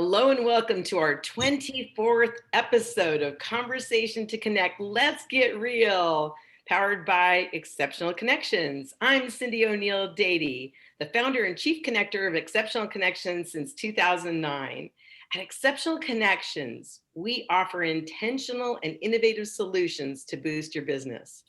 Hello and welcome to our 24th episode of Conversation to Connect. Let's get real, powered by Exceptional Connections. I'm CyndiONeill-Dady, the founder and chief connector of Exceptional Connections since 2009. At Exceptional Connections, we offer intentional and innovative solutions to boost your business.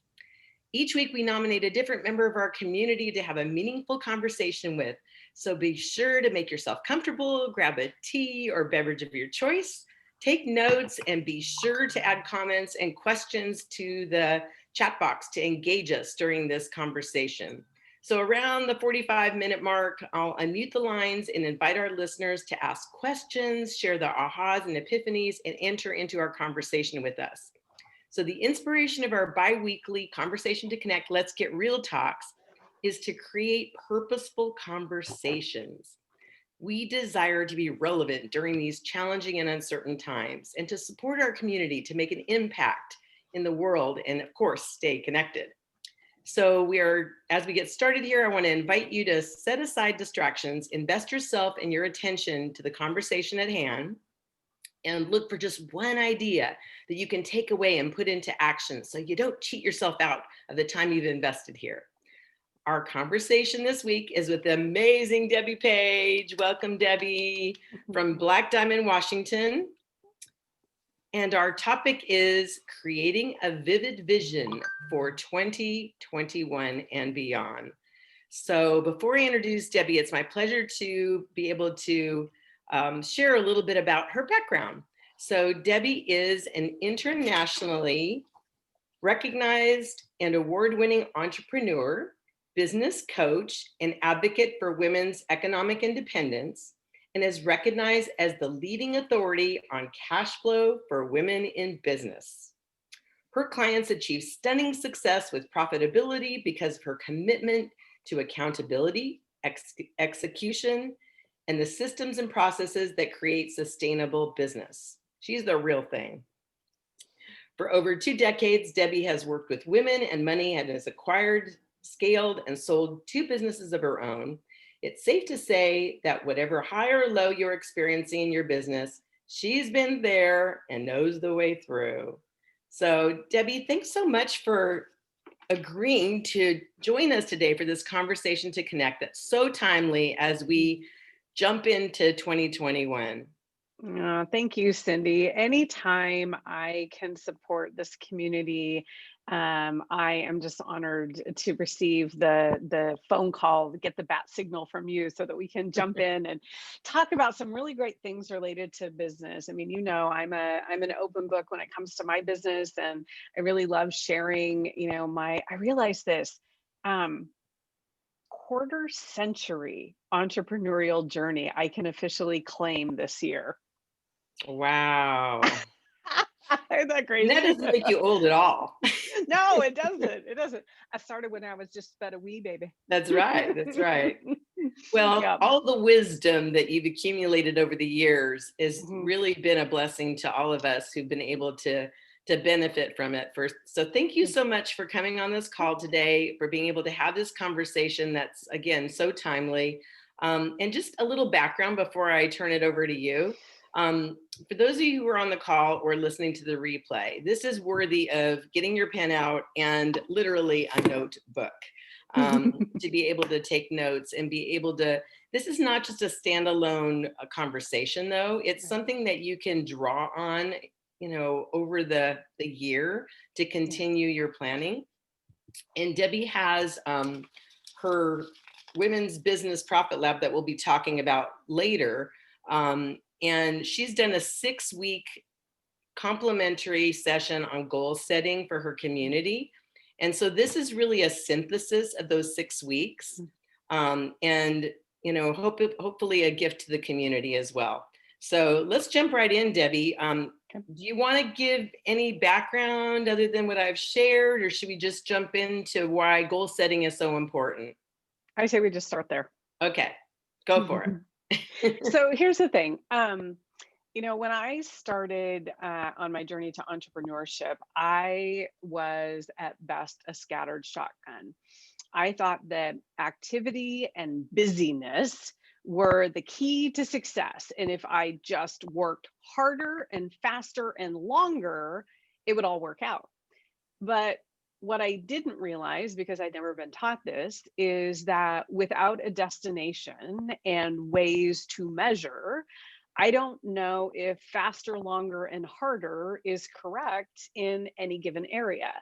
Each week, we nominate a different member of our community to have a meaningful conversation with. So be sure to make yourself comfortable, grab a tea or beverage of your choice, take notes, and be sure to add comments and questions to the chat box to engage us during this conversation. So around the 45-minute mark, I'll unmute the lines and invite our listeners to ask questions, share their ahas and epiphanies, and enter into our conversation with us. So the inspiration of our bi-weekly Conversation to Connect, Let's Get Real talks is to create purposeful conversations. We desire to be relevant during these challenging and uncertain times and to support our community to make an impact in the world and, of course, stay connected. So as we get started here, I want to invite you to set aside distractions, invest yourself and your attention to the conversation at hand, and look for just one idea that you can take away and put into action so you don't cheat yourself out of the time you've invested here. Our conversation this week is with the amazing Debbie Page. Welcome, Debbie, from Black Diamond, Washington. And our topic is creating a vivid vision for 2021 and beyond. So before I introduce Debbie, it's my pleasure to be able to share a little bit about her background. So Debbie is an internationally recognized and award-winning entrepreneur, business coach, and advocate for women's economic independence, and is recognized as the leading authority on cash flow for women in business. Her clients achieve stunning success with profitability because of her commitment to accountability, execution, and the systems and processes that create sustainable business. She's the real thing. For over 2 decades, Debbie has worked with women and money and has acquired, scaled, and sold 2 businesses of her own. It's safe to say that whatever high or low you're experiencing in your business, she's been there and knows the way through. So Debbie, thanks so much for agreeing to join us today for this Conversation to Connect that's so timely as we jump into 2021. Thank you, Cyndi. Anytime I can support this community, I am just honored to receive the phone call, get the bat signal from you so that we can jump in and talk about some really great things related to business. I mean, I'm an open book when it comes to my business, and I really love sharing, I realize this, quarter century entrepreneurial journey I can officially claim this year. Wow. Isn't that crazy? That doesn't make you old at all. No, it doesn't. It doesn't. I started when I was just but a wee baby. That's right. That's right. Well, Yep. all the wisdom that you've accumulated over the years has really been a blessing to all of us who've been able to benefit from it first. So thank you so much for coming on this call today, for being able to have this conversation that's, again, so timely. And just a little background before I turn it over to you. For those of you who are on the call or listening to the replay, this is worthy of getting your pen out and literally a notebook to be able to take notes and be able to, this is not just a standalone conversation though, it's something that you can draw on, over the year to continue your planning. And Debbie has her Women's Business Profit Lab that we'll be talking about later. And she's done a 6-week complimentary session on goal setting for her community. And so this is really a synthesis of those 6 weeks, and hopefully a gift to the community as well. So let's jump right in, Debbie. Do you want to give any background other than what I've shared, or should we just jump into why goal setting is so important? I say we just start there. Okay, go for it. So here's the thing. When I started on my journey to entrepreneurship, I was at best a scattered shotgun. I thought that activity and busyness were the key to success. And if I just worked harder and faster and longer, it would all work out. But what I didn't realize, because I'd never been taught this, is that without a destination and ways to measure, I don't know if faster, longer, and harder is correct in any given area.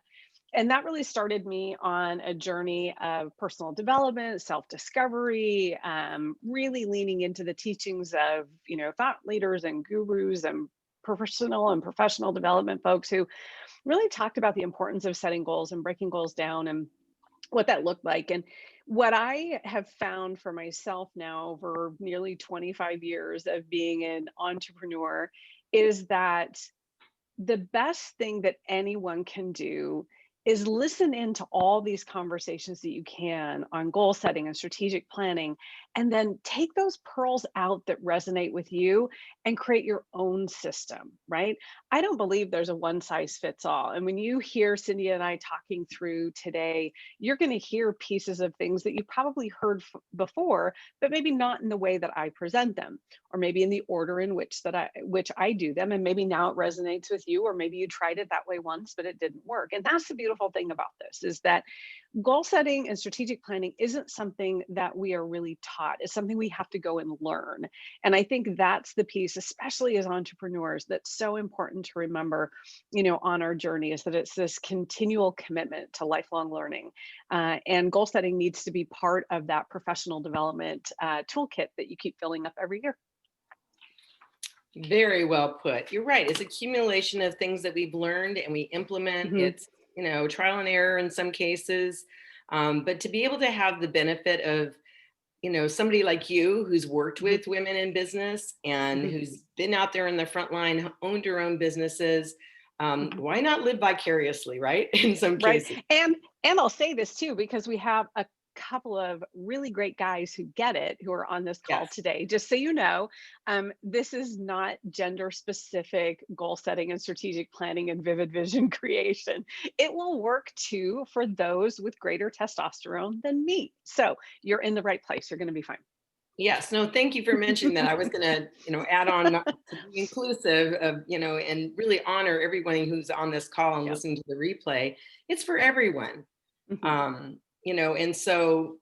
And that really started me on a journey of personal development, self-discovery, really leaning into the teachings of, thought leaders and gurus and personal and professional development folks who really talked about the importance of setting goals and breaking goals down and what that looked like. And what I have found for myself now over nearly 25 years of being an entrepreneur is that the best thing that anyone can do is listen into all these conversations that you can on goal setting and strategic planning, and then take those pearls out that resonate with you and create your own system, right? I don't believe there's a one size fits all. And when you hear Cyndi and I talking through today, you're going to hear pieces of things that you probably heard before, but maybe not in the way that I present them, or maybe in the order in which I do them. And maybe now it resonates with you, or maybe you tried it that way once, but it didn't work. And that's the beautiful thing about this, is that goal setting and strategic planning isn't something that we are really taught. It's something we have to go and learn. And I think that's the piece, especially as entrepreneurs, that's so important to remember, on our journey, is that it's this continual commitment to lifelong learning. And goal setting needs to be part of that professional development toolkit that you keep filling up every year. Very well put. You're right. It's accumulation of things that we've learned and we implement. Mhm. It's, trial and error in some cases. But to be able to have the benefit of, somebody like you who's worked Mhm. with women in business and Mhm. who's been out there in the front line, owned her own businesses, Mhm. why not live vicariously, right? In some Right. cases. And I'll say this too, because we have a couple of really great guys who get it, who are on this call Yes. today. Just so you know, this is not gender specific goal setting and strategic planning and vivid vision creation. It will work too for those with greater testosterone than me. So you're in the right place. You're going to be fine. Yes. No, thank you for mentioning that. I was going to, add on to be inclusive of, and really honor everyone who's on this call and Yep. listening to the replay. It's for everyone. Mhm. And so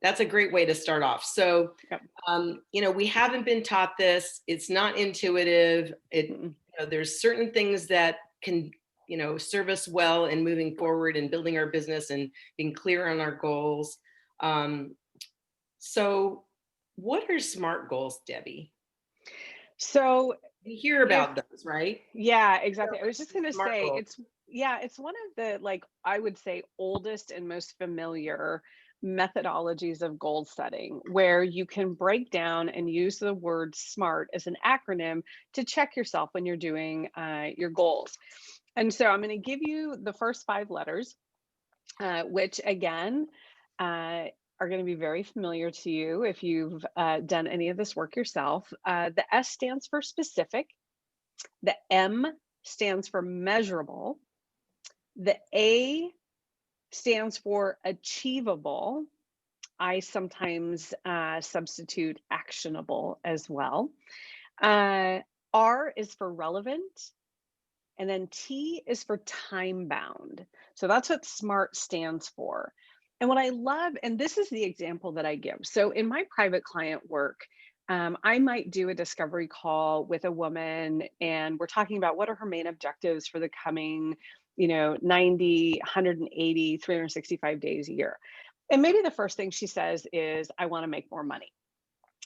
that's a great way to start off. So, Yep. we haven't been taught this. It's not intuitive. Mm-mm. There's certain things that can, serve us well in moving forward and building our business and being clear on our goals. So what are SMART goals, Debbie? So You hear if about those, right? Yeah, exactly. I was just going to SMART say goals. it's one of the, I would say, oldest and most familiar methodologies of goal setting, where you can break down and use the word SMART as an acronym to check yourself when you're doing your goals. And so I'm going to give you the first 5 letters, which again, are going to be very familiar to you if you've done any of this work yourself. The S stands for specific. The M stands for measurable. The A stands for achievable. I sometimes substitute actionable as well. Uh, R is for relevant. And then T is for time bound. So that's what SMART stands for. And what I love, and this is the example that I give. So in my private client work, I might do a discovery call with a woman, and we're talking about what are her main objectives for the coming, 90, 180, 365 days a year. And maybe the first thing she says is, I want to make more money.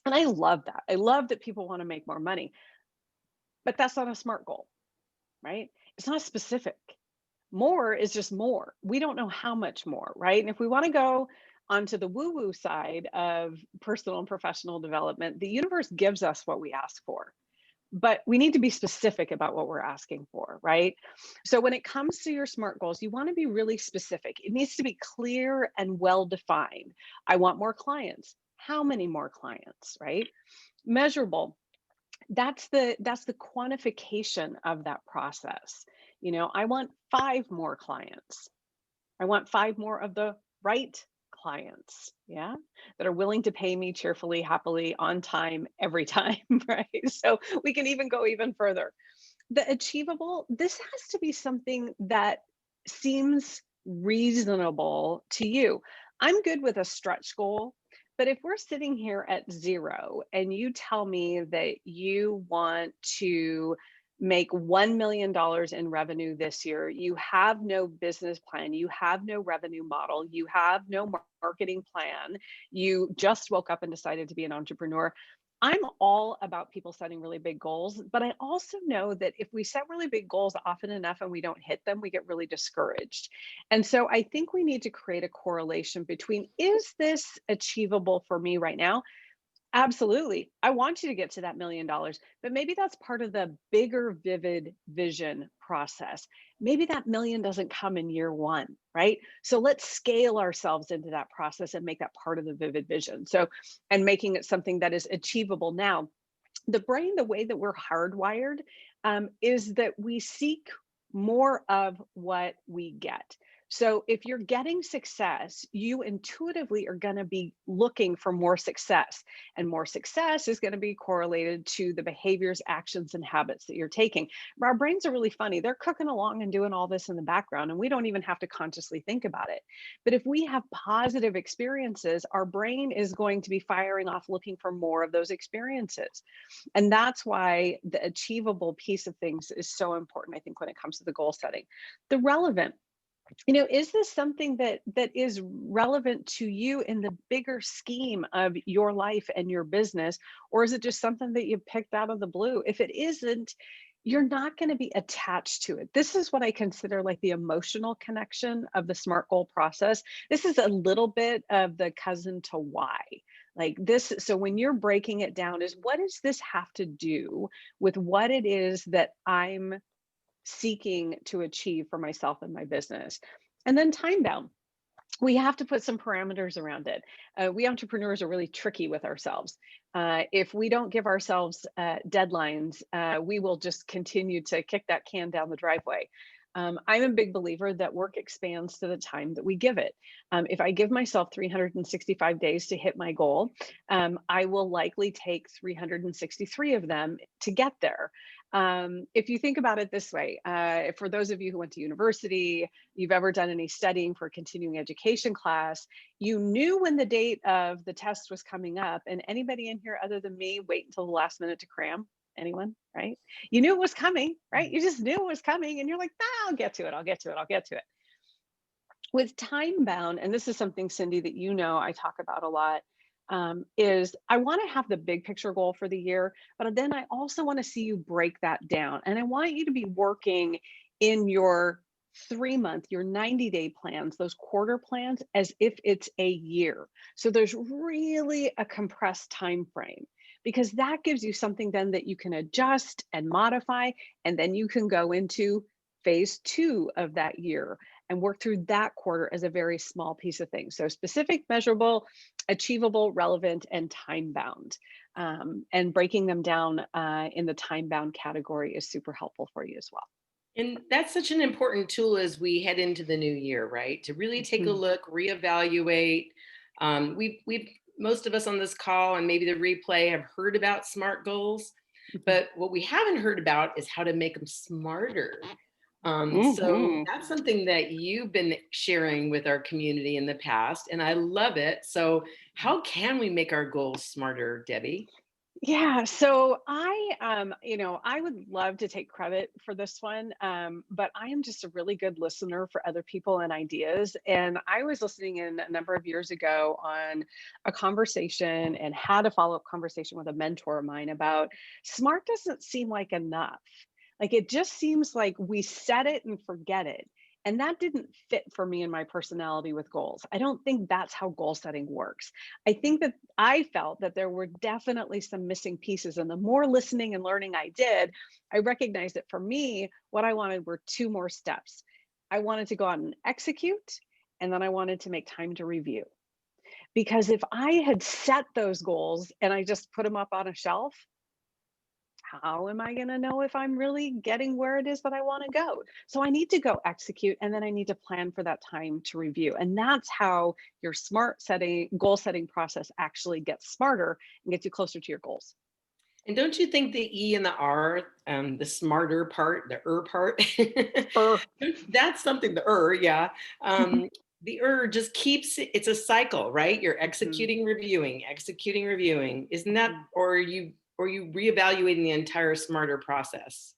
And I love that. I love that people want to make more money, but that's not a SMART goal, right? It's not specific. More is just more. We don't know how much more, right? And if we want to go onto the woo woo side of personal and professional development, the universe gives us what we ask for. But we need to be specific about what we're asking for, right? So when it comes to your SMART goals, you want to be really specific. It needs to be clear and well defined. I want more clients. How many more clients, right? Measurable. That's the quantification of that process. I want 5 more clients. I want 5 more of the right clients, yeah, that are willing to pay me cheerfully, happily, on time, every time, right? So we can even go even further. The achievable, this has to be something that seems reasonable to you. I'm good with a stretch goal, but if we're sitting here at 0 and you tell me that you want to make $1 million in revenue this year, you have no business plan, you have no revenue model, you have no marketing plan, you just woke up and decided to be an entrepreneur. I'm all about people setting really big goals, but I also know that if we set really big goals often enough and we don't hit them, we get really discouraged. And so I think we need to create a correlation between, is this achievable for me right now? Absolutely. I want you to get to that $1 million, but maybe that's part of the bigger, vivid vision process. Maybe that million doesn't come in year one, right? So let's scale ourselves into that process and make that part of the vivid vision. So, and making it something that is achievable now. The brain, the way that we're hardwired, is that we seek more of what we get. So if you're getting success, you intuitively are going to be looking for more success, and more success is going to be correlated to the behaviors, actions, and habits that you're taking. Our brains are really funny. They're cooking along and doing all this in the background, and we don't even have to consciously think about it. But if we have positive experiences, our brain is going to be firing off looking for more of those experiences. And that's why the achievable piece of things is so important, I think, when it comes to the goal setting. The relevant, is this something that is relevant to you in the bigger scheme of your life and your business, or is it just something that you picked out of the blue? If it isn't, you're not going to be attached to it. This is what I consider like the emotional connection of the SMART goal process. This is a little bit of the cousin to why. Like this, so when you're breaking it down, is what does this have to do with what it is that I'm seeking to achieve for myself and my business? And then time bound. We have to put some parameters around it. We entrepreneurs are really tricky with ourselves. If we don't give ourselves deadlines, we will just continue to kick that can down the driveway. I'm a big believer that work expands to the time that we give it. If I give myself 365 days to hit my goal, I will likely take 363 of them to get there. If you think about it this way, for those of you who went to university, you've ever done any studying for a continuing education class, you knew when the date of the test was coming up. And anybody in here other than me wait until the last minute to cram? Anyone, right? You knew it was coming, right? You just knew it was coming and you're like, nah, I'll get to it. I'll get to it. I'll get to it. With time bound, and this is something, Cyndi, that I talk about a lot, is I want to have the big picture goal for the year, but then I also want to see you break that down. And I want you to be working in your 3-month, your 90-day plans, those quarter plans, as if it's a year. So there's really a compressed time frame, because that gives you something then that you can adjust and modify, and then you can go into phase 2 of that year and work through that quarter as a very small piece of things. So specific, measurable, achievable, relevant, and time bound. And breaking them down in the time bound category is super helpful for you as well. And that's such an important tool as we head into the new year, right? To really take a look, reevaluate. We've most of us on this call and maybe the replay have heard about SMART goals, but what we haven't heard about is how to make them smarter. So that's something that you've been sharing with our community in the past, and I love it. So how can we make our goals smarter, Debbie? Yeah, so I would love to take credit for this one, but I am just a really good listener for other people and ideas. And I was listening in a number of years ago on a conversation and had a follow-up conversation with a mentor of mine about smart doesn't seem like enough. Like it just seems like we set it and forget it. And that didn't fit for me and my personality with goals. I don't think that's how goal setting works. I think that I felt that there were definitely some missing pieces. And the more listening and learning I did, I recognized that for me, what I wanted were 2 more steps. I wanted to go out and execute, and then I wanted to make time to review. Because if I had set those goals and I just put them up on a shelf, how am I going to know if I'm really getting where it is that I want to go? So I need to go execute, and then I need to plan for that time to review. And that's how your goal setting process actually gets smarter and gets you closer to your goals. And don't you think the E and the R, the smarter part, the part, Er. that's something, yeah. The just keeps it's a cycle, right? You're Mhm. executing, reviewing, executing, reviewing. Isn't that, Mhm. or you reevaluating the entire smarter process?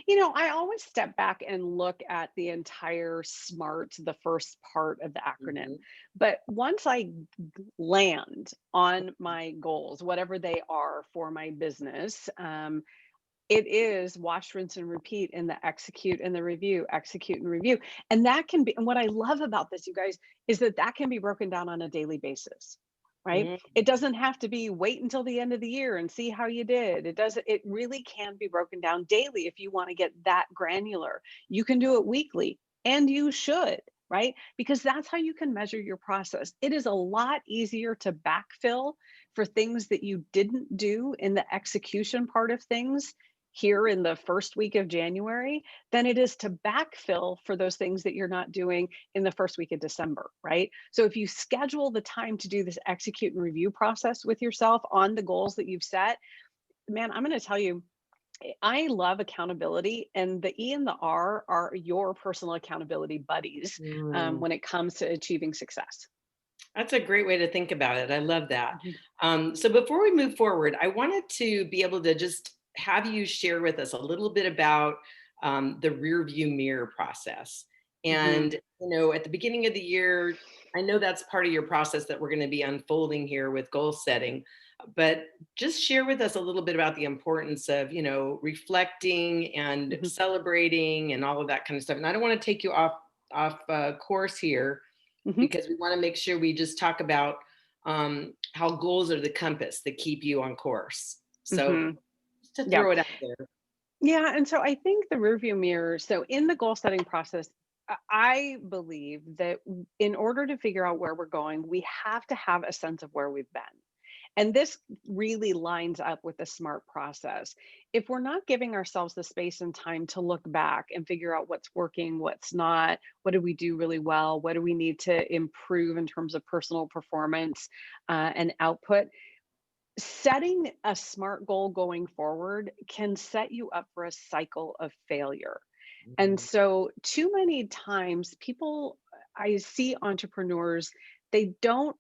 I always step back and look at the entire SMART, the first part of the acronym. Mhm. But once I land on my goals, whatever they are for my business, it is wash, rinse, and repeat in the execute and the review, execute and review. And that can be, and what I love about this, you guys, is that that can be broken down on a daily basis, right? Mm. It doesn't have to be wait until the end of the year and see how you did. It really can be broken down daily if you want to get that granular. You can do it weekly, and you should, right? Because that's how you can measure your process. It is a lot easier to backfill for things that you didn't do in the execution part of things here in the first week of January than it is to backfill for those things that you're not doing in the first week of December, right? So if you schedule the time to do this execute and review process with yourself on the goals that you've set, man, I'm going to tell you, I love accountability, and the E and the R are your personal accountability buddies Mm. when it comes to achieving success. That's a great way to think about it. I love that. Mhm. So before we move forward, I wanted to be able to just have you share with us a little bit about the rear view mirror process. Mhm. And, at the beginning of the year, I know that's part of your process that we're going to be unfolding here with goal setting, but just share with us a little bit about the importance of, reflecting and Mhm. celebrating and all of that kind of stuff. And I don't want to take you off course here, Mhm. because we want to make sure we just talk about how goals are the compass that keep you on course. So Mhm. just to Yeah. throw it out there. Yeah, and so I think the rearview mirror, so in the goal setting process, I believe that in order to figure out where we're going, we have to have a sense of where we've been. And this really lines up with the SMART process. If we're not giving ourselves the space and time to look back and figure out what's working, what's not, what did we do really well, what do we need to improve in terms of personal performance and output, setting a SMART goal going forward can set you up for a cycle of failure. And Mhm. so, too many times, I see entrepreneurs, they don't,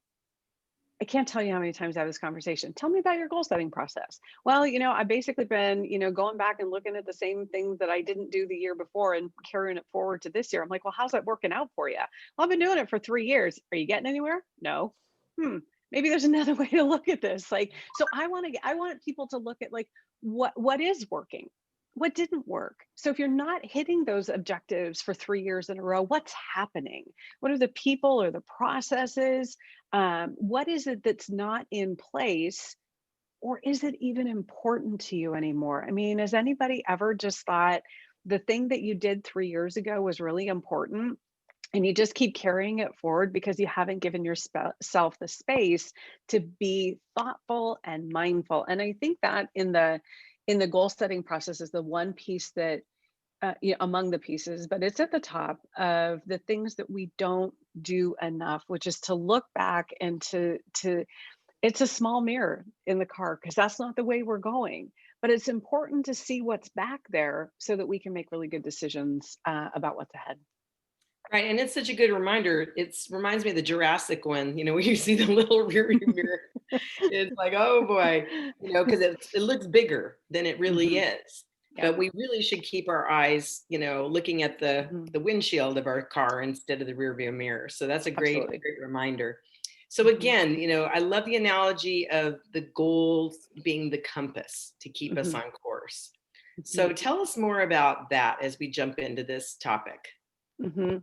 I can't tell you how many times I have this conversation. Tell me about your goal setting process. Well, I've basically been, going back and looking at the same things that I didn't do the year before and carrying it forward to this year. I'm like, well, how's that working out for you? Well, I've been doing it for 3 years. Are you getting anywhere? No. Maybe there's another way to look at this. Like, so I want people to look at like what is working, what didn't work. So if you're not hitting those objectives for 3 years in a row, what's happening? What are the people or the processes? What is it that's not in place, or is it even important to you anymore? I mean, has anybody ever just thought the thing that you did 3 years ago was really important, and you just keep carrying it forward because you haven't given yourself the space to be thoughtful and mindful? And I think that in the goal setting process is the one piece that among the pieces, but it's at the top of the things that we don't do enough, which is to look back and to it's a small mirror in the car because that's not the way we're going. But it's important to see what's back there so that we can make really good decisions about what's ahead. Right. And it's such a good reminder. It reminds me of the Jurassic one, where you see the little rear view mirror. It's like, oh boy, because it looks bigger than it really Hmm. is. Yep. But we really should keep our eyes, looking at Hmm. the windshield of our car instead of the rear view mirror. So that's a Absolutely. great reminder. So Hmm. again, I love the analogy of the goals being the compass to keep us Hmm. on course. Hmm. So tell us more about that as we jump into this topic. Hmm.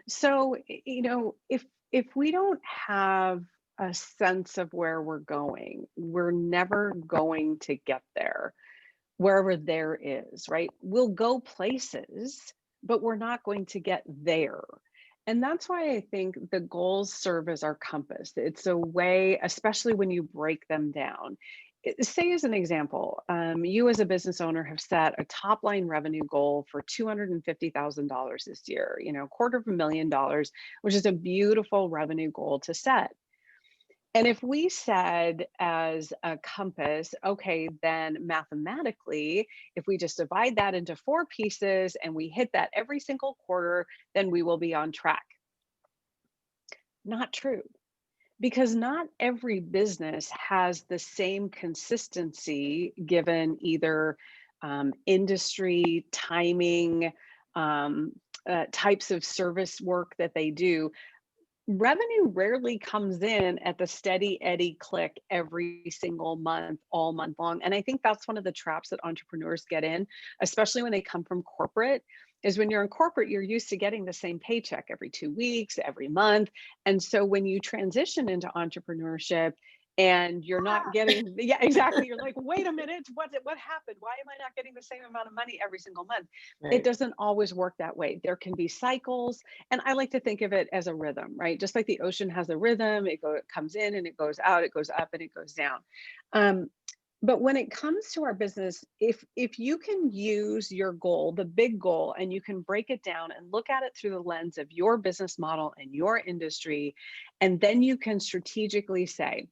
So, if we don't have a sense of where we're going, we're never going to get there, wherever there is, right? We'll go places, but we're not going to get there. And that's why I think the goals serve as our compass. It's a way, especially when you break them down, Say as an example, you as a business owner have set a top line revenue goal for $250,000 this year, $250,000, which is a beautiful revenue goal to set. And if we said as a compass, okay, then mathematically, if we just divide that into 4 pieces and we hit that every single quarter, then we will be on track. Not true, because not every business has the same consistency given either industry, timing, um, types of service work that they do. Revenue rarely comes in at the steady eddy click every single month, all month long. And I think that's one of the traps that entrepreneurs get in, especially when they come from corporate, is when you're in corporate, you're used to getting the same paycheck every 2 weeks, every month. And so when you transition into entrepreneurship and you're not getting, yeah, exactly. You're like, wait a minute, what happened? Why am I not getting the same amount of money every single month? It Right. doesn't always work that way. There can be cycles, and I like to think of it as a rhythm, right? Just like the ocean has a rhythm, it comes in and it goes out, it goes up and it goes down. Um, but when it comes to our business, if you can use your goal, the big goal, and you can break it down and look at it through the lens of your business model and your industry, and then you can strategically say,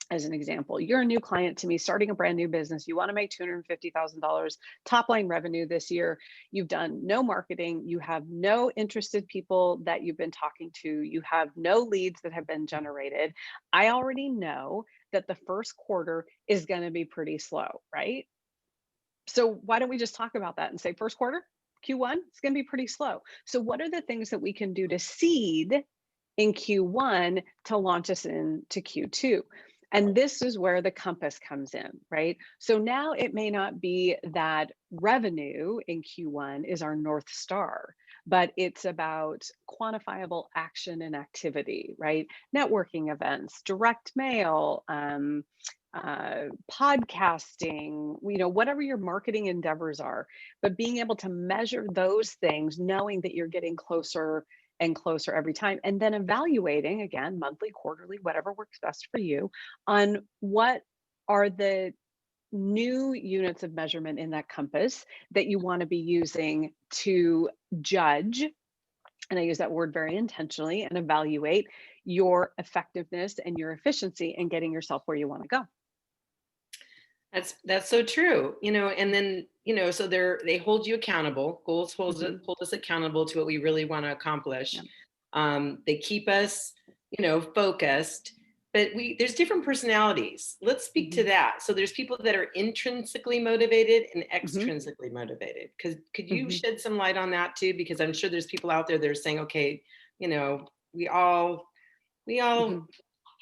as an example, you're a new client to me, starting a brand new business. You want to make $250,000 top line revenue this year. You've done no marketing. You have no interested people that you've been talking to. You have no leads that have been generated. I already know that the first quarter is going to be pretty slow, right? So why don't we just talk about that and say first quarter, Q1, it's going to be pretty slow. So what are the things that we can do to seed in Q1 to launch us into Q2? And this is where the compass comes in, right? So now it may not be that revenue in Q1 is our North Star, but it's about quantifiable action and activity, right? Networking events, direct mail, podcasting, whatever your marketing endeavors are, but being able to measure those things, knowing that you're getting closer and closer every time, and then evaluating again, monthly, quarterly, whatever works best for you, on what are the new units of measurement in that compass that you want to be using to judge, and I use that word very intentionally, and evaluate your effectiveness and your efficiency in getting yourself where you want to go. That's so true. And then, so they hold you accountable. Goals Mhm. hold us accountable to what we really want to accomplish. Yeah. They keep us, focused. But there's different personalities. Let's speak to Mhm. that. So there's people that are intrinsically motivated and Mhm. extrinsically motivated. Could you Mhm. shed some light on that too? Because I'm sure there's people out there that are saying, okay, we all Mhm.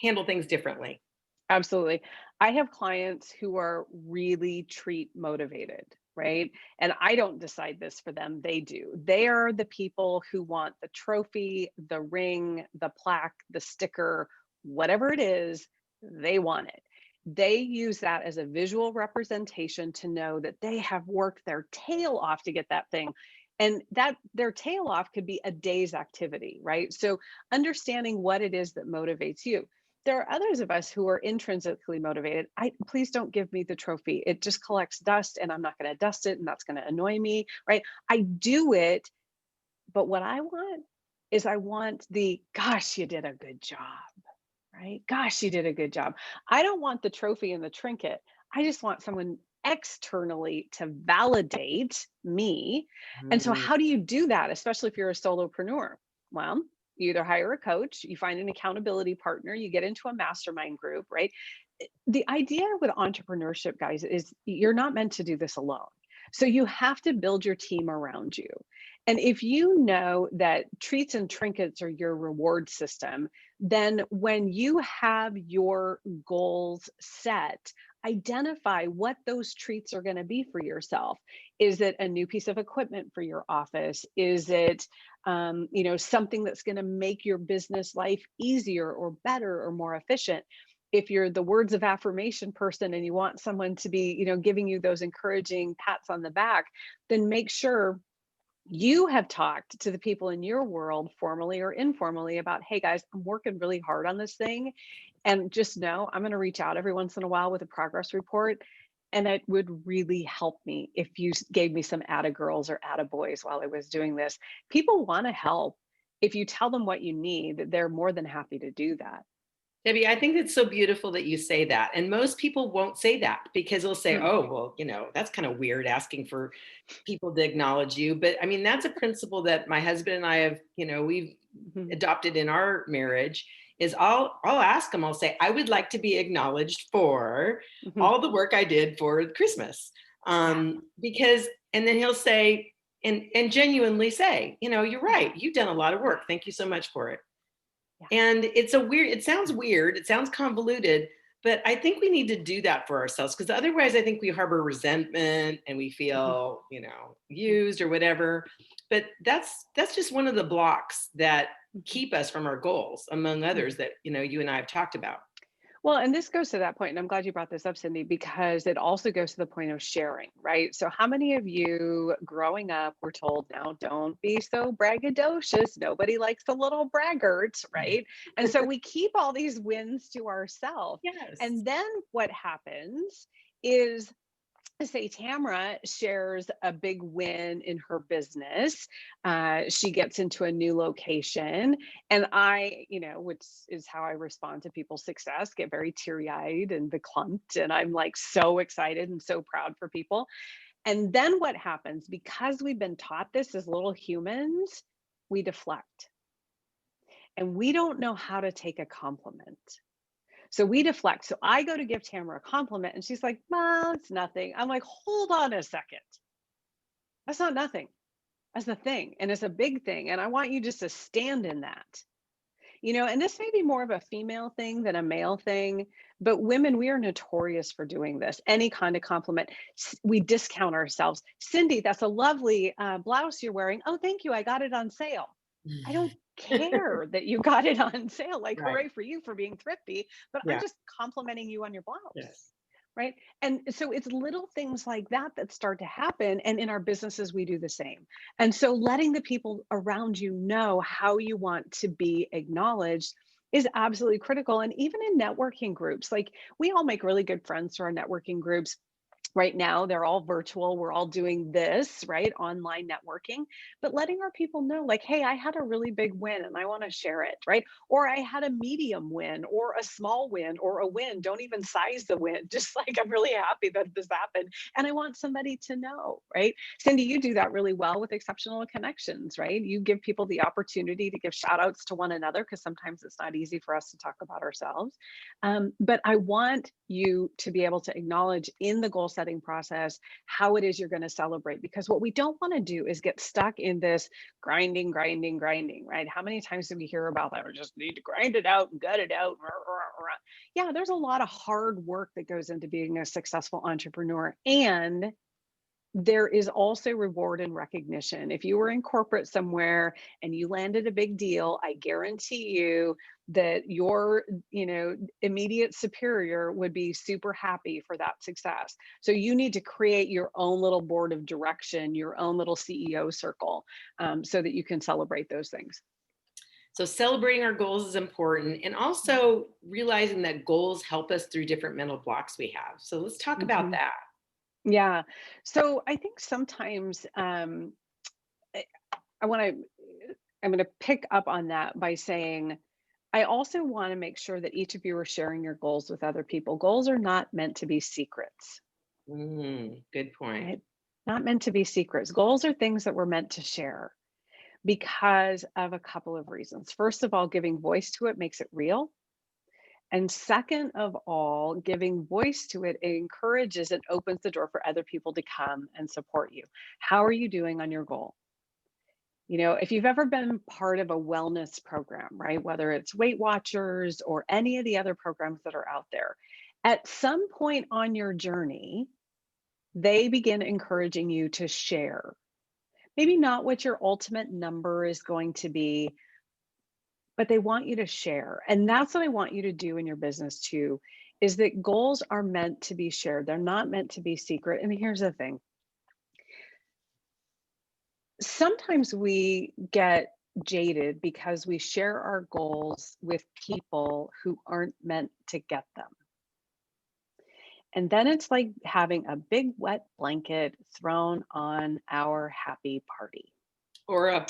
handle things differently. Absolutely. I have clients who are really treat motivated, right? And I don't decide this for them, they do. They are the people who want the trophy, the ring, the plaque, the sticker, whatever it is, they want it. They use that as a visual representation to know that they have worked their tail off to get that thing. And that their tail off could be a day's activity, right? So understanding what it is that motivates you. There are others of us who are intrinsically motivated. I Please don't give me the trophy. It just collects dust and I'm not going to dust it and that's going to annoy me, right? I do it, but what I want is I want the gosh, you did a good job, right? Gosh, you did a good job. I don't want the trophy and the trinket. I just want someone externally to validate me. And so Mm. how do you do that, especially if you're a solopreneur? Well, you either hire a coach, you find an accountability partner, you get into a mastermind group, right? The idea with entrepreneurship, guys, is you're not meant to do this alone. So you have to build your team around you. And if you know that treats and trinkets are your reward system, then when you have your goals set, identify what those treats are going to be for yourself. Is it a new piece of equipment for your office? Is it something that's going to make your business life easier or better or more efficient? If you're the words of affirmation person and you want someone to be, giving you those encouraging pats on the back, then make sure you have talked to the people in your world, formally or informally, about, hey guys, I'm working really hard on this thing. And just know I'm going to reach out every once in a while with a progress report. And it would really help me if you gave me some atta girls or atta boys while I was doing this. People want to help. If you tell them what you need, they're more than happy to do that. Debbie, I think it's so beautiful that you say that. And most people won't say that because they'll say, Mm, oh, well, that's kind of weird asking for people to acknowledge you. But I mean, that's a principle that my husband and I have, we've mhm, adopted in our marriage is I'll ask him, I'll say, I would like to be acknowledged for mhm. all the work I did for Christmas. Yeah. Because, and then he'll say, and genuinely say, you're Mhm. right. You've done a lot of work. Thank you so much for it. Yeah. And it sounds weird, it sounds convoluted, but I think we need to do that for ourselves because otherwise I think we harbor resentment and we Mhm, feel, mhm, used or whatever. But that's just one of the blocks that mhm, keep us from our goals, among others mhm. that, you and I have talked about. Well, and this goes to that point, and I'm glad you brought this up, Cyndi, because it also goes to the point of sharing, right? So, how many of you growing up were told, now don't be so braggadocious? Nobody likes a little braggart, right? And so we keep all these wins to ourselves. Yes. And then what happens is, say Tamara shares a big win in her business. She gets into a new location, and I, which is how I respond to people's success, get very teary eyed and beclumped. And I'm like so excited and so proud for people. And then what happens, because we've been taught this as little humans, we deflect and we don't know how to take a compliment. So we deflect. So I go to give Tamara a compliment and she's like, "Mom, it's nothing." I'm like, "Hold on a second. That's not nothing. That's the thing. And it's a big thing. And I want you just to stand in that." And this may be more of a female thing than a male thing, but women, we are notorious for doing this. Any kind of compliment, we discount ourselves. "Cyndi, that's a lovely blouse you're wearing. Oh, thank you. I got it on sale." I don't care that you got it on sale. Like, Right. hooray for you for being thrifty, but I'm Yeah. just complimenting you on your blouse. Yes. Right. And so it's little things like that that start to happen. And in our businesses, we do the same. And so letting the people around you know how you want to be acknowledged is absolutely critical. And even in networking groups, like we all make really good friends through our networking groups. Right now, they're all virtual. We're all doing this, right? Online networking, but letting our people know, like, hey, I had a really big win and I want to share it, right? Or I had a medium win or a small win or a win. Don't even size the win. Just like, I'm really happy that this happened. And I want somebody to know, right? Cyndi, you do that really well with exceptional connections, right? You give people the opportunity to give shout outs to one another because sometimes it's not easy for us to talk about ourselves. But I want you to be able to acknowledge in the goal setting process how it is you're going to celebrate. Because what we don't want to do is get stuck in this grinding, grinding, grinding, right? How many times do we hear about that? We just need to grind it out and gut it out. Yeah, there's a lot of hard work that goes into being a successful entrepreneur. And there is also reward and recognition. If you were in corporate somewhere and you landed a big deal, I guarantee you that your, immediate superior would be super happy for that success. So you need to create your own little board of direction, your own little CEO circle, so that you can celebrate those things. So celebrating our goals is important and also realizing that goals help us through different mental blocks we have. So let's talk about Mhm. that. Yeah. So I think sometimes I, I want to, I'm going to pick up on that by saying, I also want to make sure that each of you are sharing your goals with other people. Goals are not meant to be secrets, Good point. right? Not meant to be secrets. Goals are things that we're meant to share because of a couple of reasons. First of all, giving voice to it makes it real. And second of all, giving voice to it, it encourages and opens the door for other people to come and support you. How are you doing on your goal? If you've ever been part of a wellness program, right, whether it's Weight Watchers or any of the other programs that are out there, at some point on your journey, they begin encouraging you to share. Maybe not what your ultimate number is going to be, but they want you to share. And that's what I want you to do in your business too, is that goals are meant to be shared. They're not meant to be secret. And here's the thing. Sometimes we get jaded because we share our goals with people who aren't meant to get them. And then it's like having a big wet blanket thrown on our happy party. Or a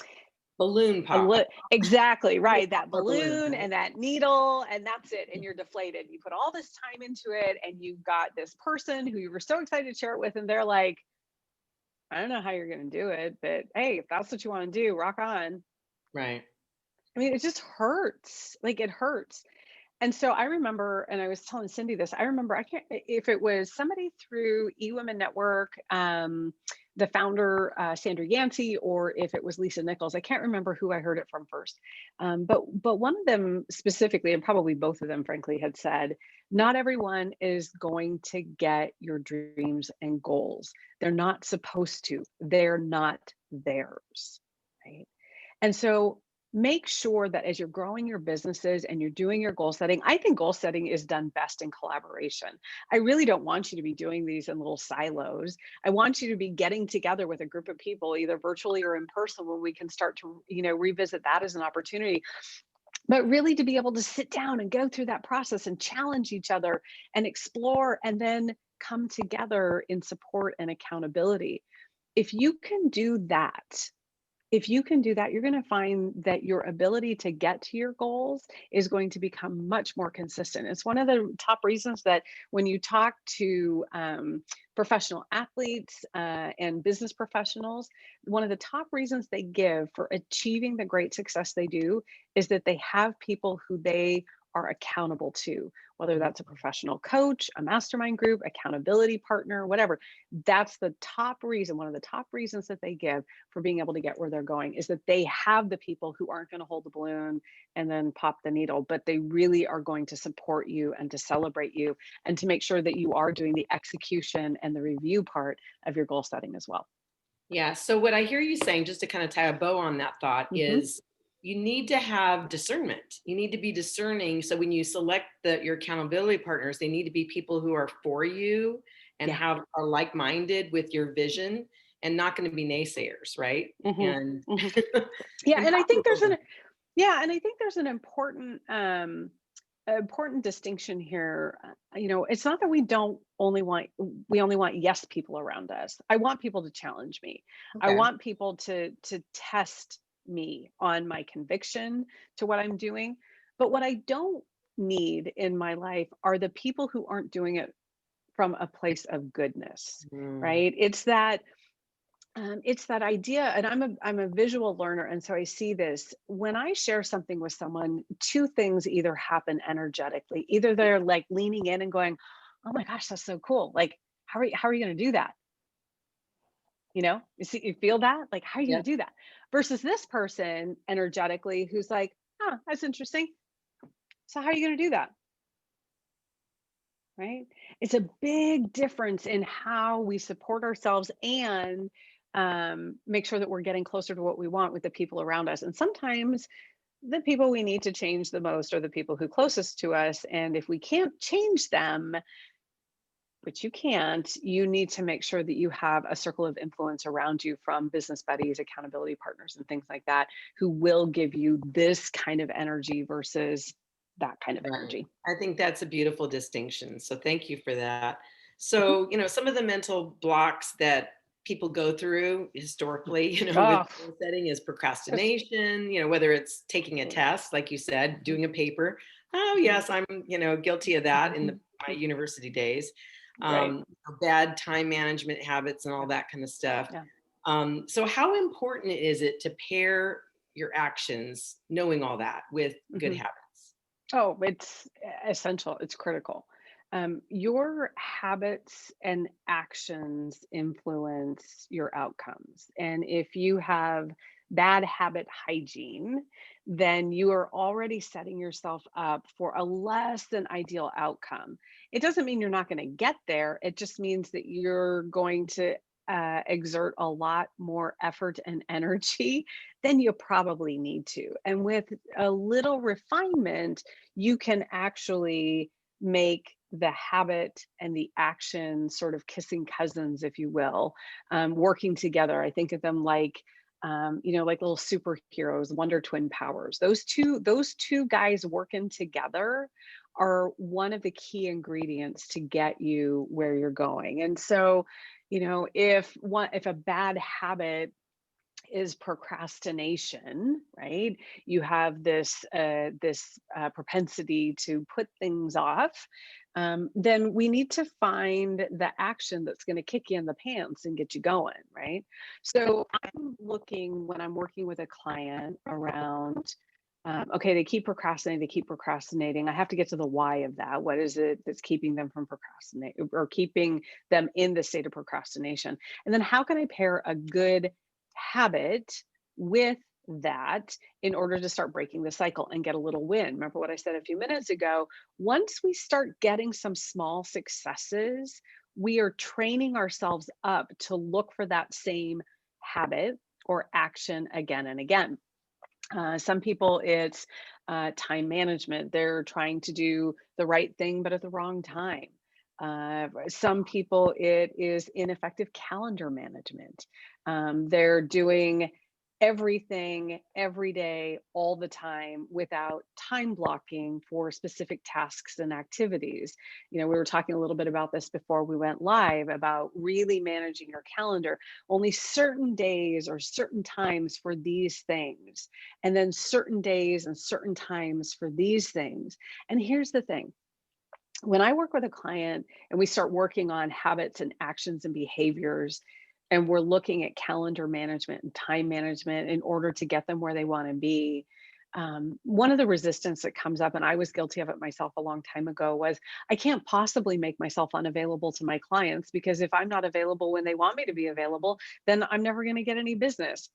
balloon A pop. exactly You right. pop That our balloon, balloon right? and that needle, and that's it. And you're deflated. You put all this time into it, and you've got this person who you were so excited to share it with, and they're like, I don't know how you're going to do it, but hey, if that's what you want to do, rock on. Right. I mean, it just hurts. Like it hurts. And so I remember, and I was telling Cyndi this, I remember, I can't, if it was somebody through eWomen Network, the founder, Sandra Yancey, or if it was Lisa Nichols, I can't remember who I heard it from first. But one of them specifically, and probably both of them, frankly, had said, not everyone is going to get your dreams and goals. They're not supposed to, they're not theirs. Right. And so make sure that as you're growing your businesses and you're doing your goal setting, I think goal setting is done best in collaboration. I really don't want you to be doing these in little silos. I want you to be getting together with a group of people, either virtually or in person, when we can start to, revisit that as an opportunity. But really to be able to sit down and go through that process and challenge each other and explore and then come together in support and accountability. If you can do that, you're going to find that your ability to get to your goals is going to become much more consistent. It's one of the top reasons that when you talk to professional athletes and business professionals, one of the top reasons they give for achieving the great success they do is that they have people who they are accountable to, whether that's a professional coach, a mastermind group, accountability partner, whatever. That's the top reason, one of the top reasons that they give for being able to get where they're going, is that they have the people who aren't going to hold the balloon and then pop the needle, but they really are going to support you and to celebrate you and to make sure that you are doing the execution and the review part of your goal setting as well. Yeah. So what I hear you saying, just to kind of tie a bow on that thought, Mm-hmm. is you need to have discernment. You need to be discerning. So when you select your accountability partners, they need to be people who are for you and Yeah. are like-minded with your vision and not going to be naysayers, right? And Mm-hmm. Mm-hmm. Yeah, and and I think there's profitable. an yeah, and I think there's an important distinction here. It's not that we only want yes people around us. I want people to challenge me. I Okay. want people to test me on my conviction to what I'm doing. But what I don't need in my life are the people who aren't doing it from a place of goodness, Mm, right? It's that idea, and I'm a visual learner, and so I see this when I share something with someone. Two things either happen energetically. Either they're like leaning in and going, "Oh my gosh, that's so cool!" Like, how are you going to do that? You feel that? Like, how are you yeah. going to do that? Versus this person energetically who's like, "Huh, that's interesting. So how are you going to do that?" Right? It's a big difference in how we support ourselves and make sure that we're getting closer to what we want with the people around us. And sometimes the people we need to change the most are the people who closest to us. And if we can't change them, which you can't, you need to make sure that you have a circle of influence around you from business buddies, accountability partners, and things like that, who will give you this kind of energy versus that kind of Right. energy. I think that's a beautiful distinction. So thank you for that. Mhm. So, some of the mental blocks that people go through historically, with Oh, goal setting is there's, procrastination, whether it's taking a test, like you said, mhm, doing a paper. Oh, mhm, yes, I'm, guilty of that in my mhm. university days. Right. Bad time management habits and all Yeah. that kind of stuff. Yeah. So how important is it to pair your actions, knowing all that, with good Mhm. habits? Oh, it's essential. It's critical. Your habits and actions influence your outcomes. And if you have bad habit hygiene, then you are already setting yourself up for a less than ideal outcome. It doesn't mean you're not going to get there. It just means that you're going to exert a lot more effort and energy than you probably need to. And with a little refinement, you can actually make the habit and the action sort of kissing cousins, if you will, working together. I think of them like like little superheroes, Wonder Twin powers. Those two guys working together are one of the key ingredients to get you where you're going. And so, if a bad habit is procrastination, right? You have this propensity to put things off. Then we need to find the action that's going to kick you in the pants and get you going, right? So I'm looking when I'm working with a client around. Okay, they keep procrastinating. They keep procrastinating. I have to get to the why of that. What is it that's keeping them from procrastinating or keeping them in the state of procrastination? And then how can I pair a good habit with that in order to start breaking the cycle and get a little win? Remember what I said a few minutes ago? Once we start getting some small successes, we are training ourselves up to look for that same habit or action again and again. Some people, it's time management. They're trying to do the right thing, but at the wrong time. Some people, it is ineffective calendar management. They're doing everything every day, all the time, without time blocking for specific tasks and activities. We were talking a little bit about this before we went live about really managing your calendar, only certain days or certain times for these things, and then certain days and certain times for these things. And here's the thing. When I work with a client and we start working on habits and actions and behaviors, and we're looking at calendar management and time management in order to get them where they want to be, one of the resistance that comes up, and I was guilty of it myself a long time ago, was I can't possibly make myself unavailable to my clients, because if I'm not available when they want me to be available, then I'm never going to get any business.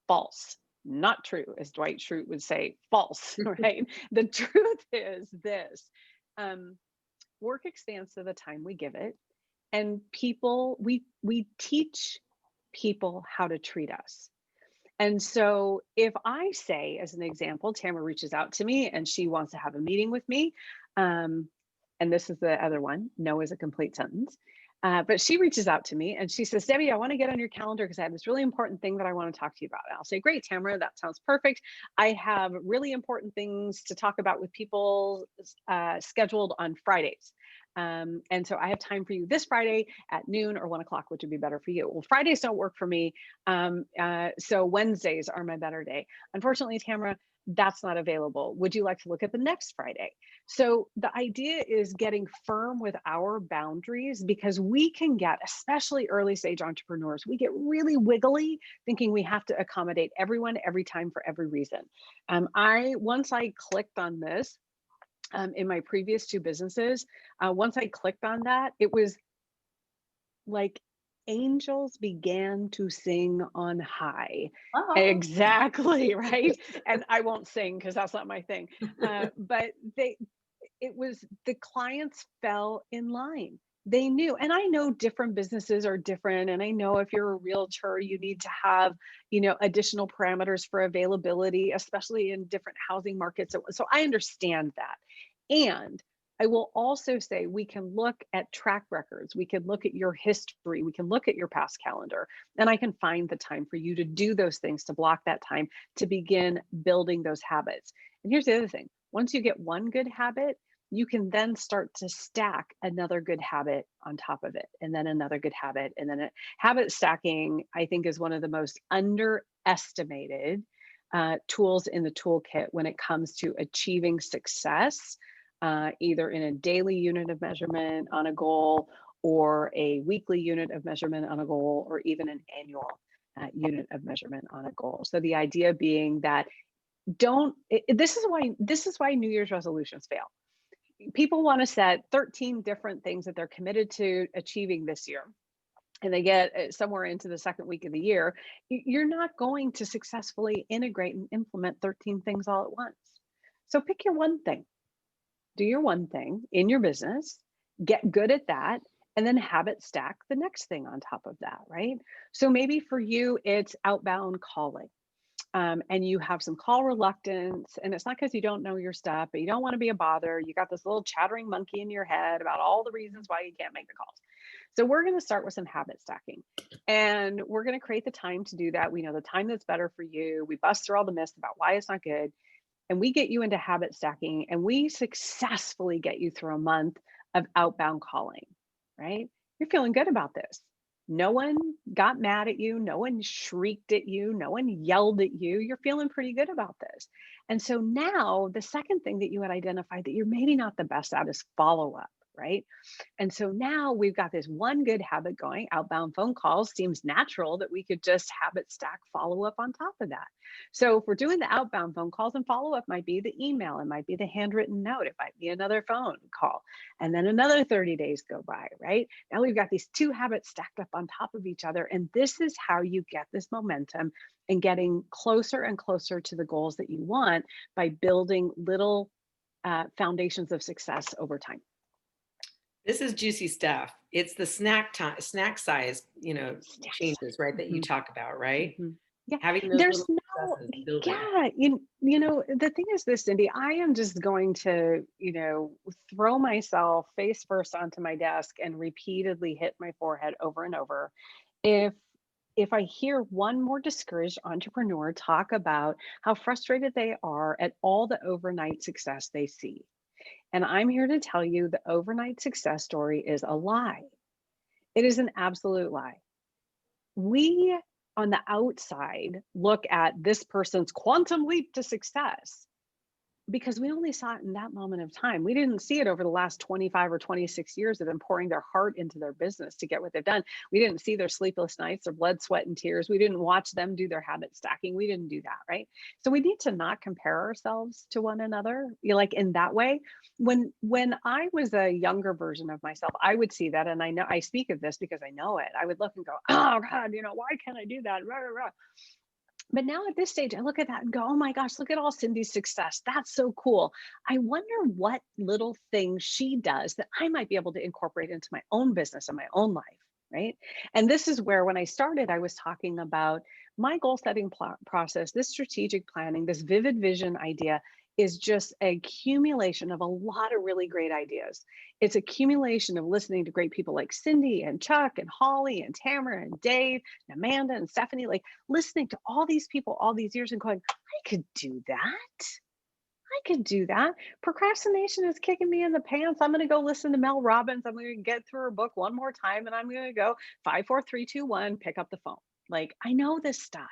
False. Not true, as Dwight Schrute would say. False, right? The truth is this. Work expands to the time we give it, and people, we teach people how to treat us. And so if I say, as an example, Tamara reaches out to me and she wants to have a meeting with me, and this is the other one, no is a complete sentence. But she reaches out to me and she says, Debbie, I want to get on your calendar because I have this really important thing that I want to talk to you about. And I'll say, great, Tamara, that sounds perfect. I have really important things to talk about with people scheduled on Fridays. And so I have time for you this Friday at noon or 1 o'clock, which would be better for you. Well, Fridays don't work for me. So Wednesdays are my better day. Unfortunately, Tamara, that's not available. Would you like to look at the next Friday? So the idea is getting firm with our boundaries, because we can get, especially early stage entrepreneurs, we get really wiggly thinking we have to accommodate everyone every time for every reason. Once I clicked on this, in my previous two businesses, once I clicked on that, it was like angels began to sing on high. Oh, Exactly, right? And I won't sing because that's not my thing. But the clients fell in line. They knew, and I know different businesses are different. And I know if you're a realtor, you need to have, additional parameters for availability, especially in different housing markets. So I understand that. And I will also say we can look at track records. We can look at your history. We can look at your past calendar, and I can find the time for you to do those things, to block that time, to begin building those habits. And here's the other thing. Once you get one good habit, you can then start to stack another good habit on top of it, and then another good habit. And then habit stacking, I think, is one of the most underestimated tools in the toolkit when it comes to achieving success, either in a daily unit of measurement on a goal, or a weekly unit of measurement on a goal, or even an annual unit of measurement on a goal. So the idea being that this is why New Year's resolutions fail. People want to set 13 different things that they're committed to achieving this year, and they get somewhere into the second week of the year. You're not going to successfully integrate and implement 13 things all at once. So pick your one thing. Do your one thing in your business, get good at that, and then habit stack the next thing on top of that, right? So maybe for you, it's outbound calling. and you have some call reluctance, and it's not because you don't know your stuff, but you don't want to be a bother. You got this little chattering monkey in your head about all the reasons why you can't make the calls. So we're going to start with some habit stacking, and we're going to create the time to do that. We know the time that's better for you. We bust through all the myths about why it's not good, and we get you into habit stacking, and we successfully get you through a month of outbound calling, right? You're feeling good about this. No one got mad at you. No one shrieked at you. No one yelled at you. You're feeling pretty good about this. And so now the second thing that you had identified that you're maybe not the best at is follow up, right? And so now we've got this one good habit going. Outbound phone calls seems natural that we could just habit stack follow up on top of that. So if we're doing the outbound phone calls, and follow up might be the email, it might be the handwritten note, it might be another phone call, and then another 30 days go by, right? Now we've got these two habits stacked up on top of each other. And this is how you get this momentum and getting closer and closer to the goals that you want by building little foundations of success over time. This is juicy stuff. It's the snack size, changes, right? That you talk about, right? Yeah, Having those there's little no, successes, building. yeah, the thing is this, Cyndi, I am just going to, throw myself face first onto my desk and repeatedly hit my forehead over and over. If if I hear one more discouraged entrepreneur talk about how frustrated they are at all the overnight success they see. And I'm here to tell you the overnight success story is a lie. It is an absolute lie. We on the outside look at this person's quantum leap to success because we only saw it in that moment of time. We didn't see it over the last 25 or 26 years of them pouring their heart into their business to get what they've done. We didn't see their sleepless nights, their blood, sweat, and tears. We didn't watch them do their habit stacking. We didn't do that, right? So we need to not compare ourselves to one another, like in that way. When I was a younger version of myself, I would see that, and I know I speak of this because I know it. I would look and go, "Oh God, why can't I do that?" Rah, rah, rah. But now at this stage, I look at that and go, oh my gosh, look at all Cyndi's success. That's so cool. I wonder what little things she does that I might be able to incorporate into my own business and my own life. Right. And this is where, when I started, I was talking about my goal setting process, this strategic planning, this vivid vision idea is just an accumulation of a lot of really great ideas. It's accumulation of listening to great people like Cyndi and Chuck and Holly and Tamara and Dave and Amanda and Stephanie, like listening to all these people all these years and going, I could do that. I could do that. Procrastination is kicking me in the pants. I'm going to go listen to Mel Robbins. I'm going to get through her book one more time, and I'm going to go 5, 4, 3, 2, 1, pick up the phone. Like, I know this stuff.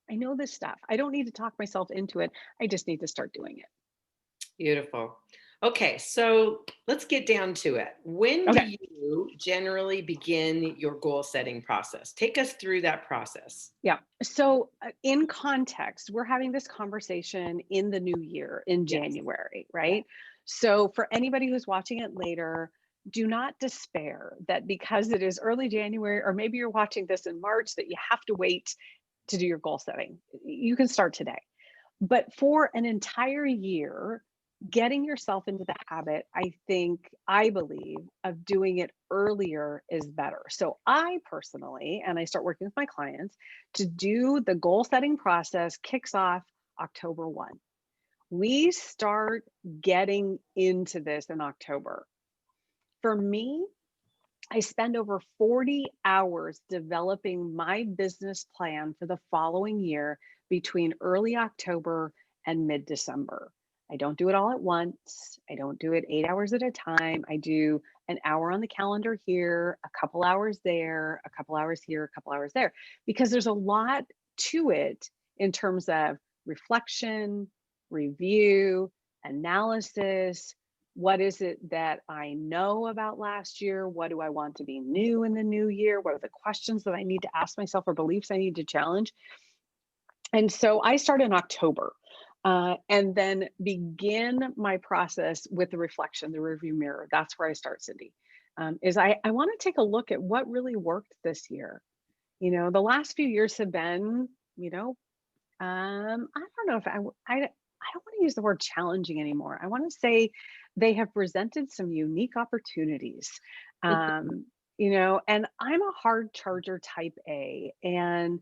I know this stuff. I don't need to talk myself into it. I just need to start doing it. Beautiful. Okay, so let's get down to it. When do you generally begin your goal setting process? Take us through that process. Yeah. So, in context, we're having this conversation in the new year in Yes. January, right? So, for anybody who's watching it later, do not despair that because it is early January, or maybe you're watching this in March, that you have to wait to do your goal setting. You can start today. But for an entire year, getting yourself into the habit, I believe, of doing it earlier is better. So I personally, and I start working with my clients to do the goal setting process, kicks off October 1. We start getting into this in October. For me, I spend over 40 hours developing my business plan for the following year between early October and mid December. I don't do it all at once. I don't do it 8 hours at a time. I do an hour on the calendar here, a couple hours there, a couple hours here, a couple hours there, because there's a lot to it in terms of reflection, review, analysis. What is it that I know about last year? What do I want to be new in the new year? What are the questions that I need to ask myself or beliefs I need to challenge? And so I start in October and then begin my process with the reflection, the review mirror. That's where I start, Cyndi. Is I want to take a look at what really worked this year. The last few years have been, I don't know if I don't want to use the word challenging anymore. I want to say they have presented some unique opportunities. And I'm a hard charger type A. And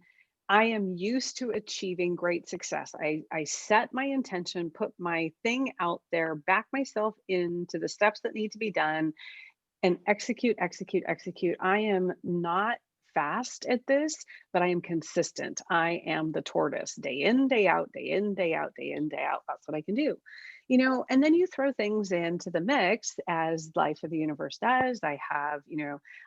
I am used to achieving great success. I set my intention, put my thing out there, back myself into the steps that need to be done, and execute, execute, execute. I am not fast at this, but I am consistent. I am the tortoise, day in, day out, day in, day out, day in, day out. That's what I can do. And then you throw things into the mix as life of the universe does. I have,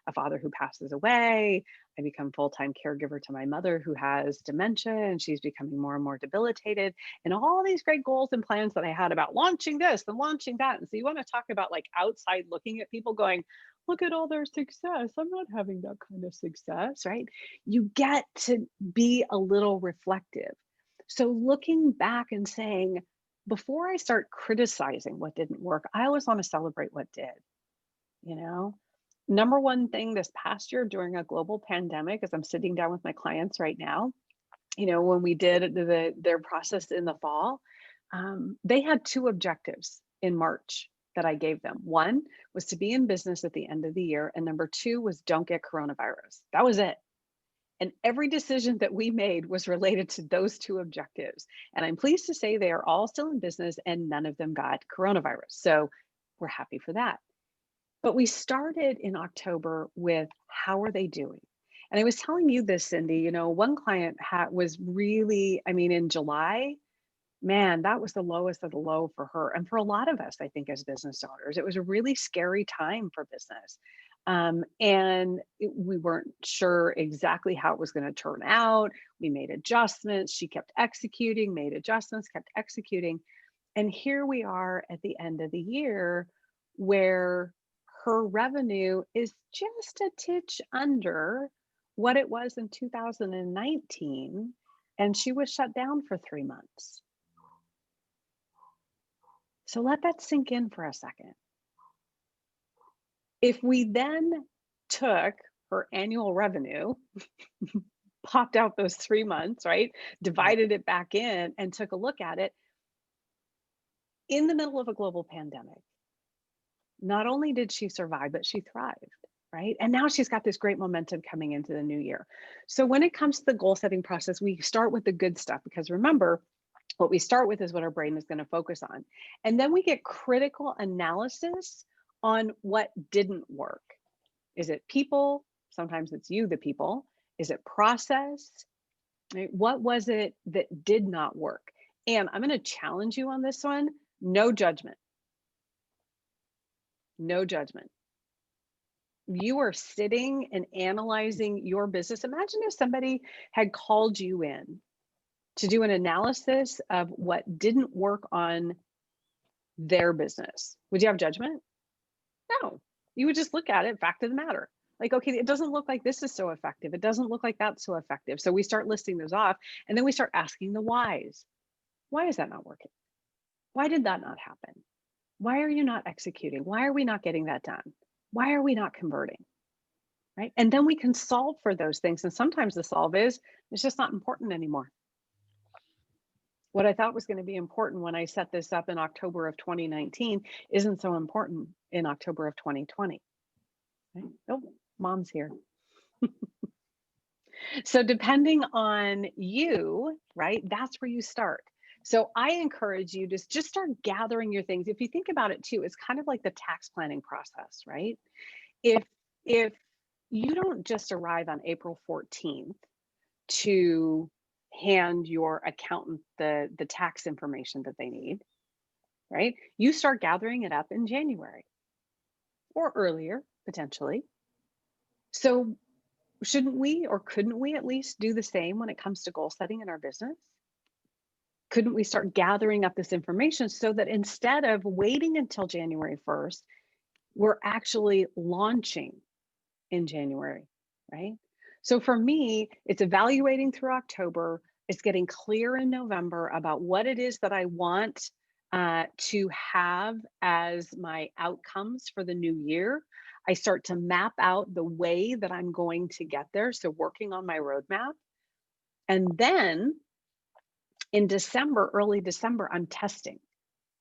a father who passes away. I become full-time caregiver to my mother who has dementia and she's becoming more and more debilitated, and all these great goals and plans that I had about launching this and launching that. And so you want to talk about like outside looking at people going, look at all their success. I'm not having that kind of success, right? You get to be a little reflective. So looking back and saying, before I start criticizing what didn't work, I always want to celebrate what did, you know? Number one thing this past year during a global pandemic, as I'm sitting down with my clients right now, when we did their process in the fall, they had two objectives in March that I gave them. One was to be in business at the end of the year, and number two was don't get coronavirus. That was it. And every decision that we made was related to those two objectives. And I'm pleased to say they are all still in business and none of them got coronavirus. So we're happy for that. But we started in October with how are they doing? And I was telling you this, Cyndi, one client was really, in July, man, that was the lowest of the low for her. And for a lot of us, I think, as business owners, it was a really scary time for business. We weren't sure exactly how it was going to turn out. We made adjustments. She kept executing, made adjustments, kept executing. And here we are at the end of the year where her revenue is just a titch under what it was in 2019. And she was shut down for 3 months. So let that sink in for a second. If we then took her annual revenue, popped out those 3 months, right? Divided it back in and took a look at it in the middle of a global pandemic. Not only did she survive, but she thrived, right? And now she's got this great momentum coming into the new year. So when it comes to the goal setting process, we start with the good stuff because remember, what we start with is what our brain is going to focus on. And then we get critical analysis on what didn't work. Is it people? Sometimes it's you, the people. Is it process? Right? What was it that did not work? And I'm going to challenge you on this one. No judgment. No judgment. You are sitting and analyzing your business. Imagine if somebody had called you in to do an analysis of what didn't work on their business. Would you have judgment? No. You would just look at it, fact of the matter. Like, okay, it doesn't look like this is so effective. It doesn't look like that's so effective. So we start listing those off and then we start asking the whys. Why is that not working? Why did that not happen? Why are you not executing? Why are we not getting that done? Why are we not converting? Right? And then we can solve for those things. And sometimes the solve is it's just not important anymore. What I thought was going to be important when I set this up in October of 2019 isn't so important in October of 2020. Right? Oh, mom's here. So depending on you, right, that's where you start. So I encourage you to just start gathering your things. If you think about it too, it's kind of like the tax planning process, right? If you don't just arrive on April 14th to hand your accountant the tax information that they need, right? You start gathering it up in January or earlier, potentially. So shouldn't we, or couldn't we at least do the same when it comes to goal setting in our business? Couldn't we start gathering up this information so that instead of waiting until January 1st, we're actually launching in January, right? So for me, it's evaluating through October. It's getting clear in November about what it is that I want to have as my outcomes for the new year. I start to map out the way that I'm going to get there. So working on my roadmap. And then in December, early December, I'm testing.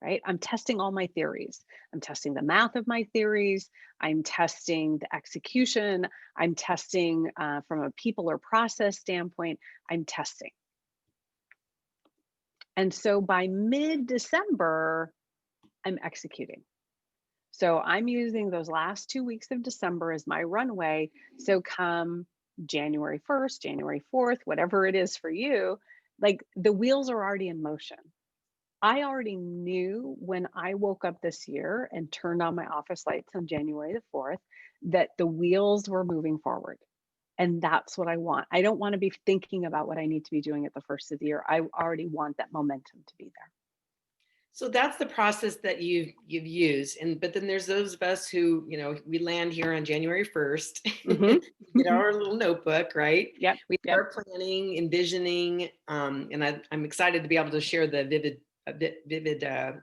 right? I'm testing all my theories. I'm testing the math of my theories. I'm testing the execution. I'm testing from a people or process standpoint. I'm testing. And so by mid-December, I'm executing. So I'm using those last 2 weeks of December as my runway. So come January 1st, January 4th, whatever it is for you, like the wheels are already in motion. I already knew when I woke up this year and turned on my office lights on January the 4th that the wheels were moving forward. And that's what I want. I don't want to be thinking about what I need to be doing at the first of the year. I already want that momentum to be there. So that's the process that you've used. And but then there's those of us who, we land here on January 1st, get Mm-hmm. our little notebook, right? Yep. We Yep. start planning, envisioning, and I'm excited to be able to share the vivid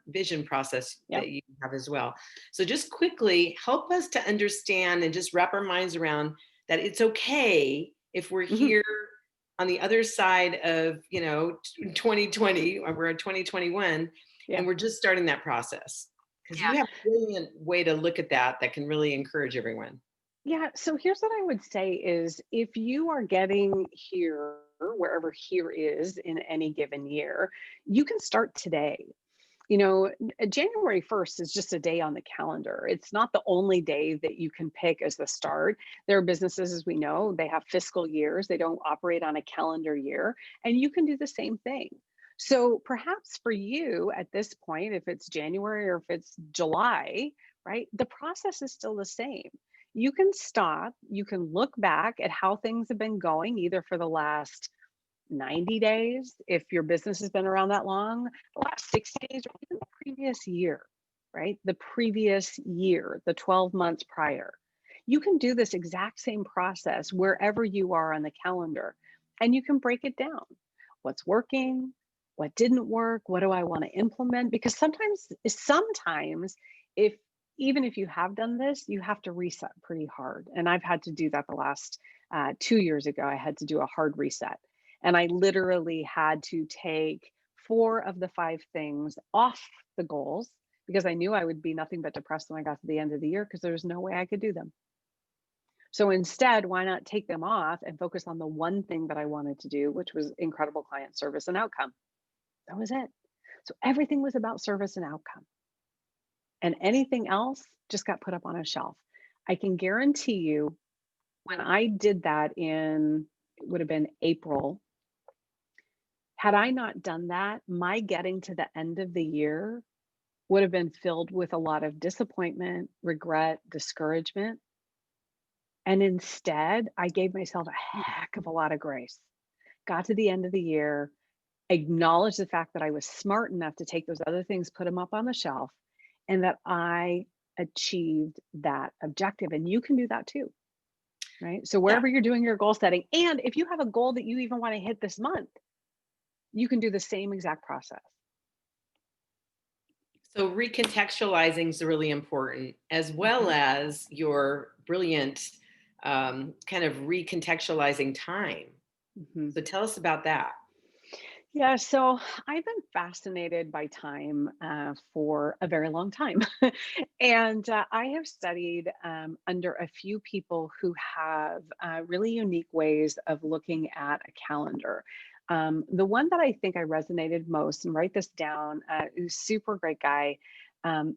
vision process Yep. that you have as well. So just quickly help us to understand and just wrap our minds around that it's okay if we're Mm-hmm. here on the other side of 2020, or we're in 2021, Yeah. and we're just starting that process, because you have a brilliant way to look at that can really encourage everyone. Yeah. So here's what I would say is if you are getting here, wherever here is in any given year, you can start today. January 1st is just a day on the calendar. It's not the only day that you can pick as the start. There are businesses, as we know, they have fiscal years, they don't operate on a calendar year, and you can do the same thing. So perhaps for you at this point, if it's January or if it's July, right, the process is still the same. You can stop, you can look back at how things have been going, either for the last 90 days, if your business has been around that long, the last 60 days, or even the previous year, right? The previous year, the 12 months prior. You can do this exact same process wherever you are on the calendar, and you can break it down. What's working? What didn't work? What do I want to implement? Because sometimes, if even if you have done this, you have to reset pretty hard. And I've had to do that the last 2 years ago. I had to do a hard reset. And I literally had to take 4 of the 5 things off the goals because I knew I would be nothing but depressed when I got to the end of the year because there was no way I could do them. So instead, why not take them off and focus on the one thing that I wanted to do, which was incredible client service and outcome. That was it. So everything was about service and outcome. And anything else just got put up on a shelf. I can guarantee you when I did that it would have been April. Had I not done that, my getting to the end of the year would have been filled with a lot of disappointment, regret, discouragement. And instead, I gave myself a heck of a lot of grace. Got to the end of the year, acknowledged the fact that I was smart enough to take those other things, put them up on the shelf, and that I achieved that objective. And you can do that too, right? So Yeah. wherever you're doing your goal setting, and if you have a goal that you even want to hit this month, you can do the same exact process. So recontextualizing is really important, as well as your brilliant kind of recontextualizing time. Mm-hmm. So tell us about that. Yeah, so I've been fascinated by time for a very long time. And I have studied under a few people who have really unique ways of looking at a calendar. The one that I think I resonated most, and write this down, is super great guy.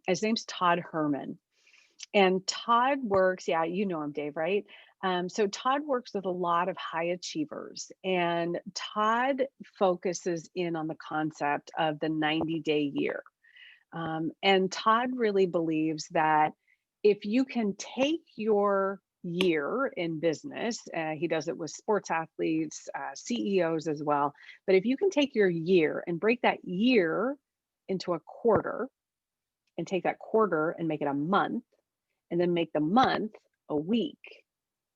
His name's Todd Herman. And Todd works, yeah, you know him, Dave, right? So Todd works with a lot of high achievers, and Todd focuses in on the concept of the 90-day year. And Todd really believes that if you can take your year in business, he does it with sports athletes, CEOs as well, but if you can take your year and break that year into a quarter and take that quarter and make it a month, and then make the month a week,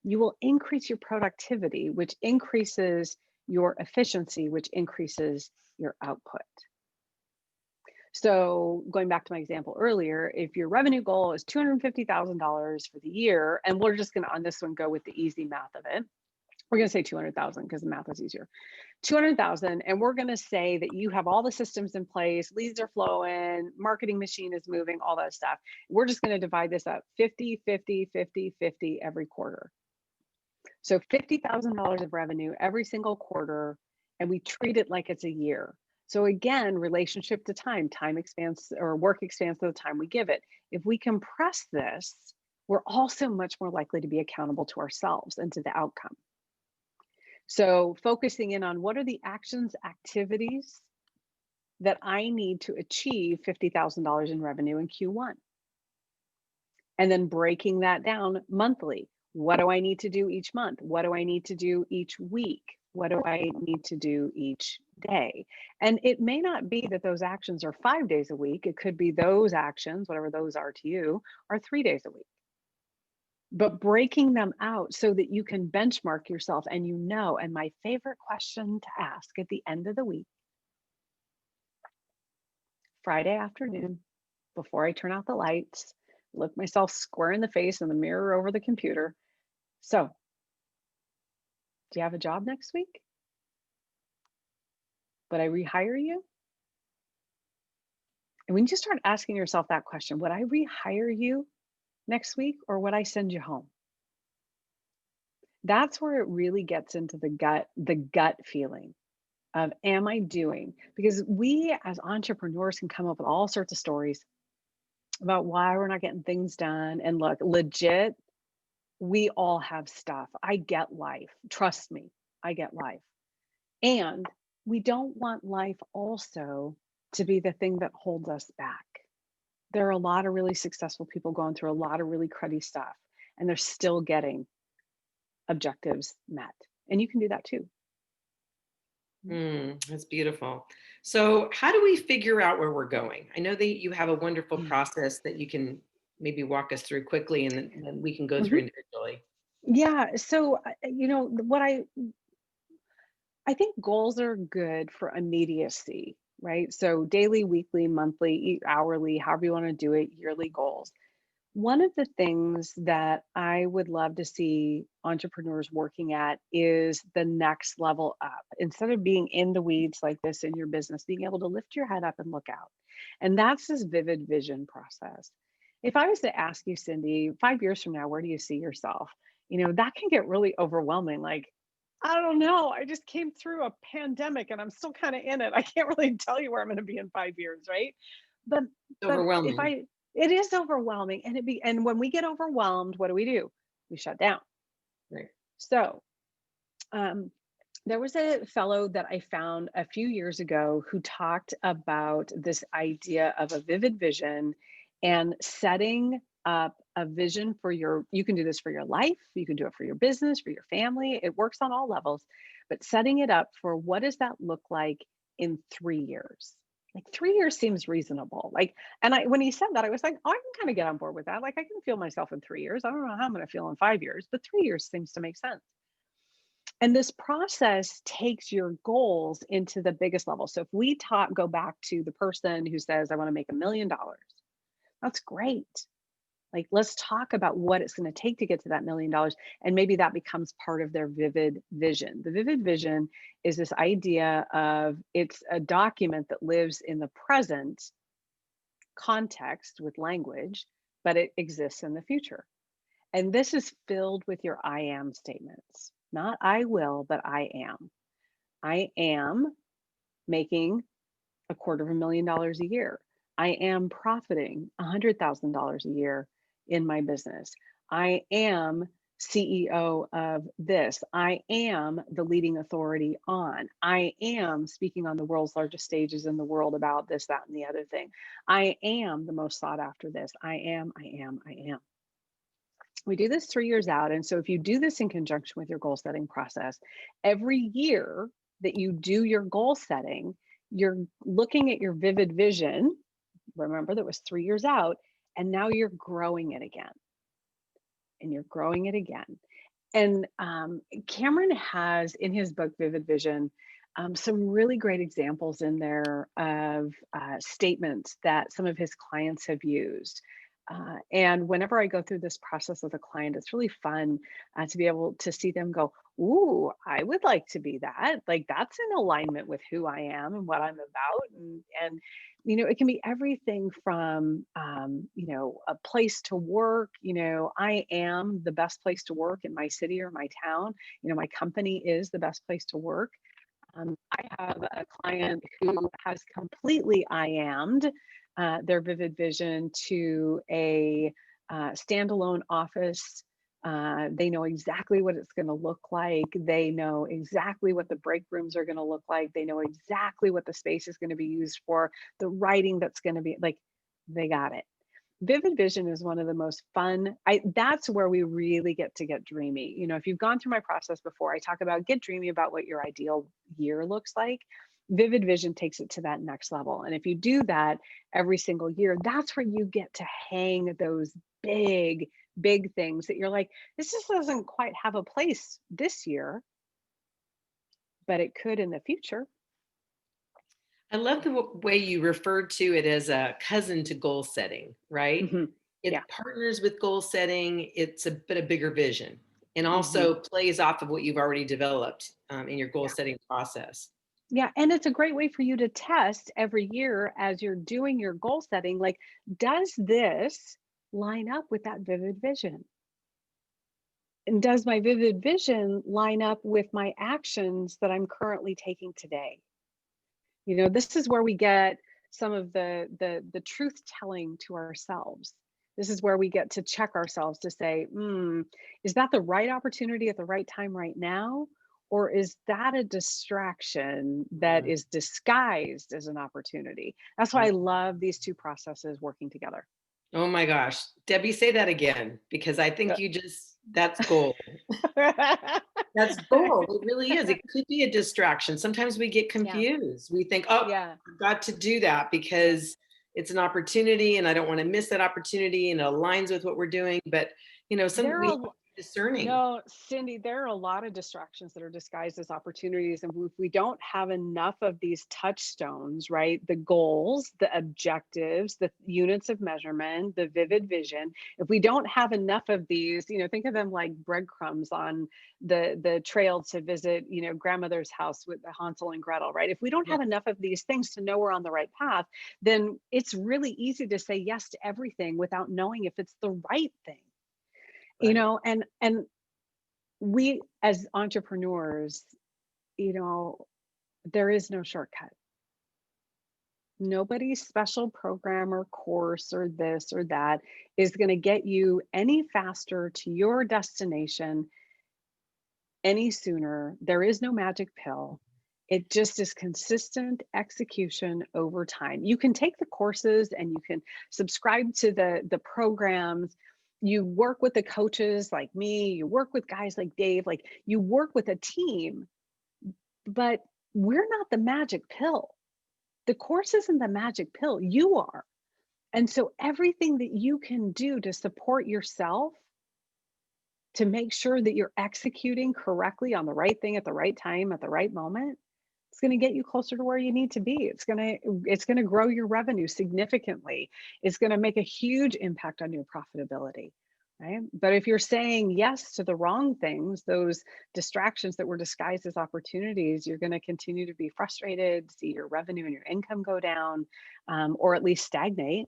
you will increase your productivity, which increases your efficiency, which increases your output. So going back to my example earlier, if your revenue goal is $250,000 for the year, and we're just going to on this one go with the easy math of it, we're going to say 200,000 because the math is easier. 200,000. And we're going to say that you have all the systems in place, leads are flowing, marketing machine is moving, all that stuff. We're just going to divide this up 50, 50, 50, 50 every quarter. So $50,000 of revenue every single quarter, and we treat it like it's a year. So again, relationship to time, time expands or work expands to the time we give it. If we compress this, we're also much more likely to be accountable to ourselves and to the outcome. So focusing in on what are the actions, activities that I need to achieve $50,000 in revenue in Q1. And then breaking that down monthly. What do I need to do each month? What do I need to do each week? What do I need to do each day? And it may not be that those actions are 5 days a week. It could be those actions, whatever those are to you, are 3 days a week. But breaking them out so that you can benchmark yourself and you know. And my favorite question to ask at the end of the week, Friday afternoon, before I turn out the lights, look myself square in the face in the mirror over the computer. So, do you have a job next week? Would I rehire you? And when you start asking yourself that question, would I rehire you next week or would I send you home? That's where it really gets into the gut feeling of, am I doing? Because we as entrepreneurs can come up with all sorts of stories about why we're not getting things done. And look, legit, we all have stuff. I get life. Trust me, I get life. And we don't want life also to be the thing that holds us back. There are a lot of really successful people going through a lot of really cruddy stuff, and they're still getting objectives met. And you can do that too. That's beautiful. So how do we figure out where we're going? I know that you have a wonderful process that you can maybe walk us through quickly, and then we can go through individually. Yeah. So, what I think goals are good for immediacy, right? So daily, weekly, monthly, hourly, however you want to do it, yearly goals. One of the things that I would love to see entrepreneurs working at is the next level up. Instead of being in the weeds like this in your business, being able to lift your head up and look out. And that's this vivid vision process. If I was to ask you, Cyndi, 5 years from now, where do you see yourself? That can get really overwhelming. Like, I don't know. I just came through a pandemic and I'm still kind of in it. I can't really tell you where I'm going to be in 5 years, right? But It's overwhelming. it is overwhelming, and when we get overwhelmed, what do? We shut down. Right. So, there was a fellow that I found a few years ago who talked about this idea of a vivid vision and setting up a vision for you can do this for your life, you can do it for your business, for your family. It works on all levels, but setting it up for what does that look like in 3 years? Like 3 years seems reasonable. When he said that, I was like, oh, I can kind of get on board with that. Like I can feel myself in 3 years. I don't know how I'm going to feel in 5 years, but 3 years seems to make sense. And this process takes your goals into the biggest level. So if we go back to the person who says, I want to make $1 million, that's great. Like, let's talk about what it's going to take to get to that $1 million. And maybe that becomes part of their vivid vision. The vivid vision is this idea of it's a document that lives in the present context with language, but it exists in the future. And this is filled with your I am statements, not I will, but I am. I am making $250,000 a year. I am profiting $100,000 a year in my business. I am CEO of this. I am the leading authority on. I am speaking on the world's largest stages in the world about this, that, and the other thing. I am the most sought after this. I am. We do this 3 years out. And so if you do this in conjunction with your goal setting process, every year that you do your goal setting, you're looking at your vivid vision. Remember, that was 3 years out, and now you're growing it again. And you're growing it again. And Cameron has in his book, Vivid Vision, some really great examples in there of statements that some of his clients have used. And whenever I go through this process with a client, it's really fun to be able to see them go, "Ooh, I would like to be that. Like that's in alignment with who I am and what I'm about." And it can be everything from a place to work. I am the best place to work in my city or my town. My company is the best place to work. I have a client who has completely I am'd their vivid vision to a standalone office. They know exactly what it's going to look like. They know exactly what the break rooms are going to look like. They know exactly what the space is going to be used for, the writing that's going to be like, they got it. Vivid vision is one of the most fun. That's where we really get dreamy. If you've gone through my process before, I talk about get dreamy about what your ideal year looks like. Vivid vision takes it to that next level. And if you do that every single year, that's where you get to hang those big things that you're like, this just doesn't quite have a place this year, but it could in the future. I love the way you referred to it as a cousin to goal setting, right? Hmm. It Yeah. partners with goal setting. It's a bit a bigger vision and Hmm. also plays off of what you've already developed in your goal Yeah. setting process. Yeah, and it's a great way for you to test every year as you're doing your goal setting. Like, does this line up with that vivid vision? And does my vivid vision line up with my actions that I'm currently taking today? This is where we get some of the truth telling to ourselves. This is where we get to check ourselves to say, is that the right opportunity at the right time right now? Or is that a distraction that Mm. is disguised as an opportunity? That's why I love these two processes working together. Oh my gosh. Debbie, say that again, because I think that's gold. That's gold. It really is. It could be a distraction. Sometimes we get Yeah, confused. We think, oh, yeah, I've got to do that yeah. because it's an opportunity and I don't want to miss that opportunity and it aligns with what we're doing. But, There we have are to be discerning. No, Cyndi, there are a lot of distractions that are disguised as opportunities. And if we don't have enough of these touchstones, right? The goals, the objectives, the units of measurement, the vivid vision, if we don't have enough of these, think of them like breadcrumbs on the trail to visit, grandmother's house with the Hansel and Gretel, right? If we don't Yeah. have enough of these things to know we're on the right path, then it's really easy to say yes to everything without knowing if it's the right thing. Right. And we as entrepreneurs, you know, there is no shortcut. Nobody's special program or course or this or that is going to get you any faster to your destination any sooner. There is no magic pill. It just is consistent execution over time. You can take the courses and you can subscribe to the programs. You work with the coaches like me, you work with guys like Dave, like you work with a team, but we're not the magic pill. The course isn't the magic pill, you are. And so everything that you can do to support yourself to make sure that you're executing correctly on the right thing at the right time at the right moment, it's going to get you closer to where you need to be. It's going to grow your revenue significantly. It's going to make a huge impact on your profitability. Right? But if you're saying yes to the wrong things, those distractions that were disguised as opportunities, you're going to continue to be frustrated, see your revenue and your income go down, or at least stagnate,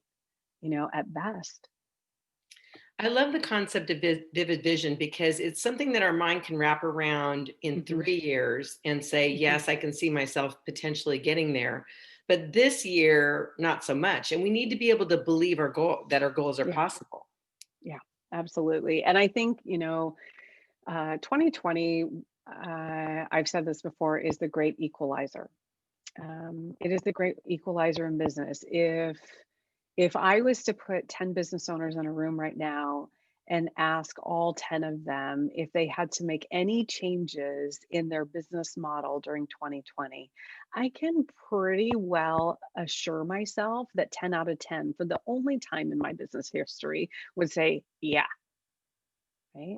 at best. I love the concept of vivid vision because it's something that our mind can wrap around in Hmm. 3 years and say, Hmm. yes, I can see myself potentially getting there. But this year, not so much. And we need to be able to believe that our goals are Yeah, possible. yeah, absolutely. And I think, 2020, I've said this before, is the great equalizer. It is the great equalizer in business. If I was to put 10 business owners in a room right now and ask all 10 of them if they had to make any changes in their business model during 2020, I can pretty well assure myself that 10 out of 10, for the only time in my business history, would say, yeah, right?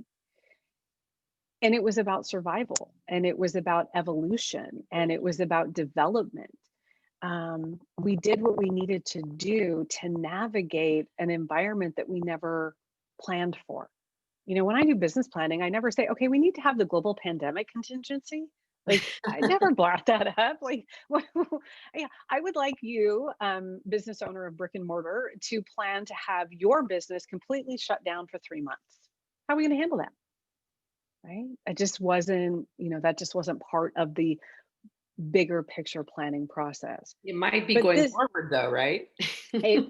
And it was about survival and it was about evolution and it was about development. we did what we needed to do to navigate an environment that we never planned for. When I do business planning, I never say, okay, we need to have the global pandemic contingency. Like, I never brought that up. Like, yeah, I would like you, business owner of brick and mortar, to plan to have your business completely shut down for 3 months. How are we going to handle that? Right? It just wasn't, that just wasn't part of the bigger picture planning process. It might be But going this, forward though, right?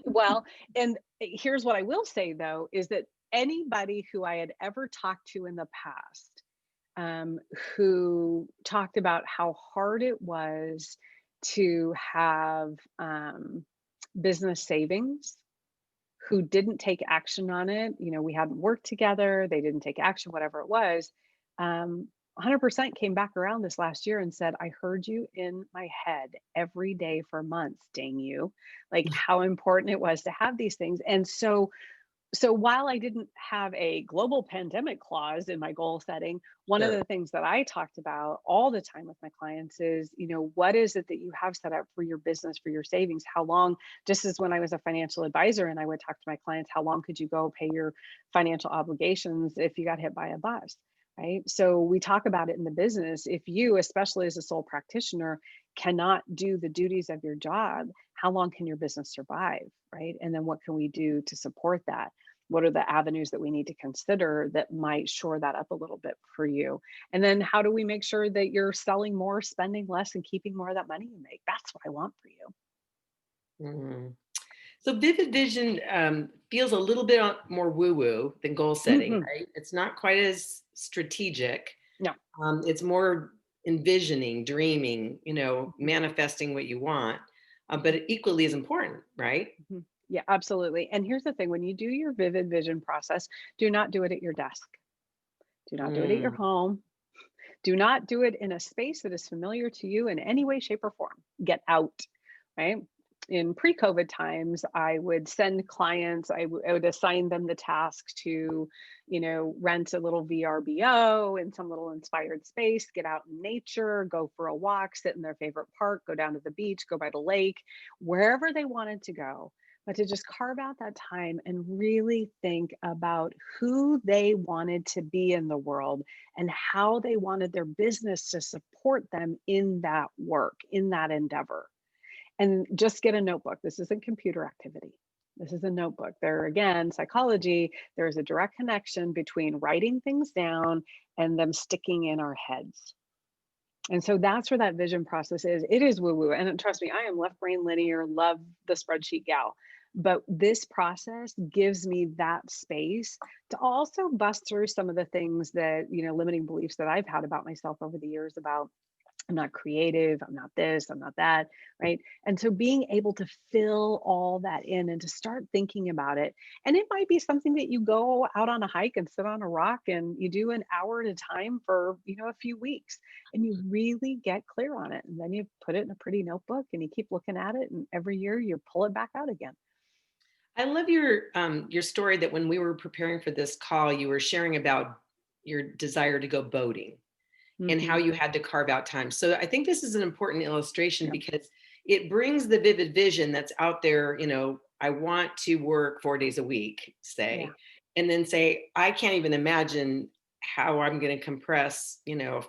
well, and here's what I will say though, is that anybody who I had ever talked to in the past, who talked about how hard it was to have business savings, who didn't take action on it. We hadn't worked together, they didn't take action, whatever it was. 100% came back around this last year and said, I heard you in my head every day for months, dang you, like how important it was to have these things. And so while I didn't have a global pandemic clause in my goal setting, one of Sure. the things that I talked about all the time with my clients is, what is it that you have set up for your business, for your savings? How long, just as when I was a financial advisor and I would talk to my clients, how long could you go pay your financial obligations if you got hit by a bus? Right. So we talk about it in the business. If you, especially as a sole practitioner, cannot do the duties of your job, how long can your business survive? Right. And then what can we do to support that? What are the avenues that we need to consider that might shore that up a little bit for you? And then how do we make sure that you're selling more, spending less, and keeping more of that money you make? That's what I want for you. Mhm. So vivid vision feels a little bit more woo-woo than goal setting, Hmm. right? It's not quite as strategic. No. It's more envisioning, dreaming, Mhm. manifesting what you want, but it equally is important, right? Mhm. Yeah, absolutely. And here's the thing, when you do your vivid vision process, do not do it at your desk. Do not do it at your Mm. home. Do not do it in a space that is familiar to you in any way, shape, or form. Get out, right? In pre-COVID times, I would send clients, I would assign them the task to, rent a little VRBO in some little inspired space, get out in nature, go for a walk, sit in their favorite park, go down to the beach, go by the lake, wherever they wanted to go. But to just carve out that time and really think about who they wanted to be in the world and how they wanted their business to support them in that work, in that endeavor. And just get a notebook. This isn't computer activity. This is a notebook. There again, psychology, there's a direct connection between writing things down and them sticking in our heads. And so that's where that vision process is. It is woo woo. And trust me, I am left brain linear, love the spreadsheet gal. But this process gives me that space to also bust through some of the things that, limiting beliefs that I've had about myself over the years about I'm not creative, I'm not this, I'm not that, right? And so being able to fill all that in and to start thinking about it. And it might be something that you go out on a hike and sit on a rock and you do an hour at a time for, a few weeks and you really get clear on it. And then you put it in a pretty notebook and you keep looking at it and every year you pull it back out again. I love your story that when we were preparing for this call, you were sharing about your desire to go boating and how Hmm. you had to carve out time. So I think this is an important illustration Yep. because it brings the vivid vision that's out there, I want to work 4 days a week, Yeah. say, and then say, I can't even imagine how I'm going to compress,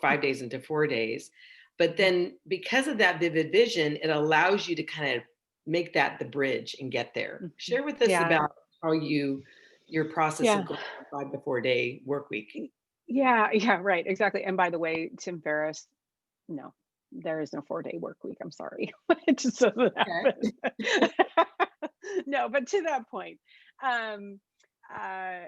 5 days into 4 days. But Mhm. then because of that vivid vision, it allows you to kind of make that the bridge and get there. Mhm. Share with us Yeah. about how your process Yeah. of going from 5 to 4 day work week. Yeah. Yeah. Right. Exactly. And by the way, Tim Ferriss, no, there is no 4-day work week, I'm sorry. It just doesn't Okay. happen. No, but to that point, um, uh,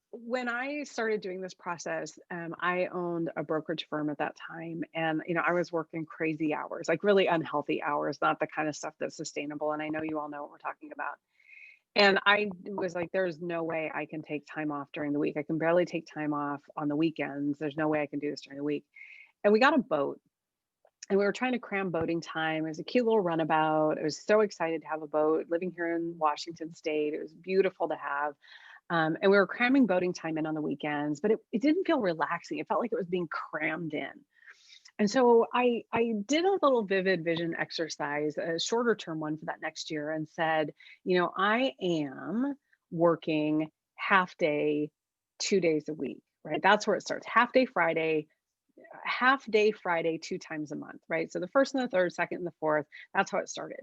when I started doing this process, I owned a brokerage firm at that time, and I was working crazy hours, like really unhealthy hours, not the kind of stuff that's sustainable. And I know you all know what we're talking about. And I was like, there's no way I can take time off during the week. I can barely take time off on the weekends. There's no way I can do this during the week. And we got a boat and we were trying to cram boating time. It was a cute little runabout. I was so excited to have a boat living here in Washington State. It was beautiful to have. And we were cramming boating time in on the weekends, but it didn't feel relaxing. It felt like it was being crammed in. And so I did a little vivid vision exercise, a shorter term one for that next year, and said, I am working half day, 2 days a week, right? That's where it starts. Half day Friday, 2 times a month, right? So the first and the third, second and the fourth, that's how it started.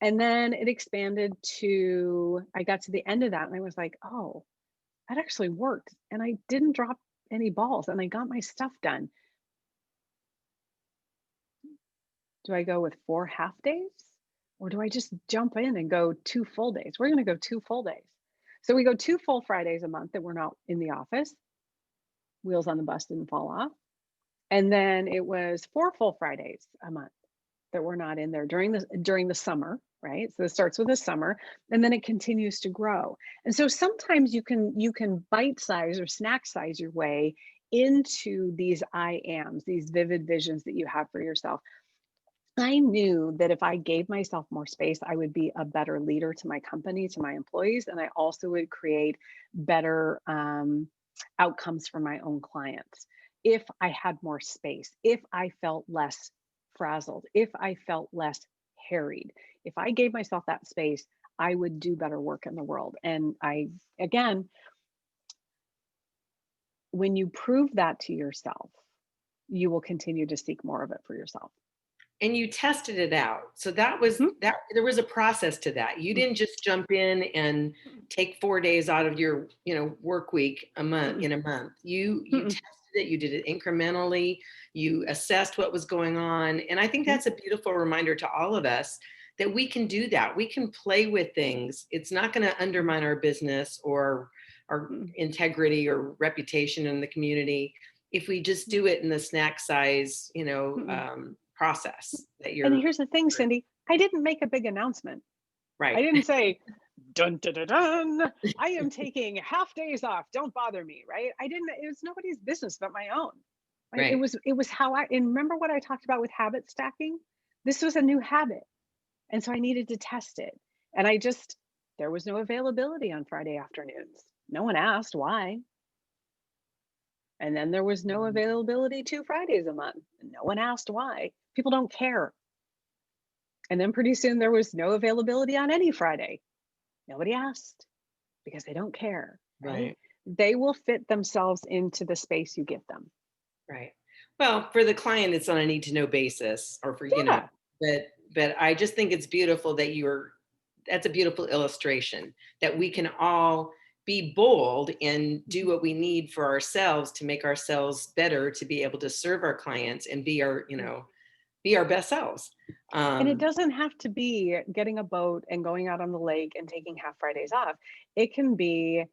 And then it expanded to, I got to the end of that and I was like, oh, that actually worked. And I didn't drop any balls and I got my stuff done. Do I go with 4 half days or do I just jump in and go 2 full days? We're going to go 2 full days. So we go 2 full Fridays a month that we're not in the office. Wheels on the bus didn't fall off. And then it was 4 full Fridays a month that we're not in there during the summer, right? So it starts with the summer and then it continues to grow. And so sometimes you can bite size or snack size your way into these I ams, these vivid visions that you have for yourself. I knew that if I gave myself more space, I would be a better leader to my company, to my employees, and I also would create better outcomes for my own clients. If I had more space, if I felt less frazzled, if I felt less harried, if I gave myself that space, I would do better work in the world. And again, when you prove that to yourself, you will continue to seek more of it for yourself. And you tested it out. So that was Mhm. that there was a process to that. You didn't just jump in and take 4 days out of your, work week a month Mm-mm. in a month. You Mm-mm. tested it, you did it incrementally, you assessed what was going on. And I think Mhm. that's a beautiful reminder to all of us that we can do that. We can play with things. It's not going to undermine our business or our Mm-mm. integrity or reputation in the community if we just do it in the snack size, Mm-mm. process that And you're here's the thing, Cyndi, I didn't make a big announcement. I right. didn't say, dun dun dun dun, I am taking half days off. Don't bother me, right? I didn't, it was nobody's business but my own. Right. It Right. was it was how and remember what I talked about with habit stacking? This was a new habit. And so I needed to test it. And there was no availability on Friday afternoons. No one asked why. And then there was no availability 2 Fridays a month. No one asked why. People don't care. And then pretty soon there was no availability on any Friday. Nobody asked because they don't care, right? Right. They will fit themselves into the space you give them. Right. Well, for the client, it's on a need to know basis or for, Yeah. but I just think it's beautiful that that's a beautiful illustration that we can all be bold and do Mhm. what we need for ourselves to make ourselves better, to be able to serve our clients and be our best selves. And it Um, doesn't have to be getting a boat and going out on the lake and taking half Fridays off. It can be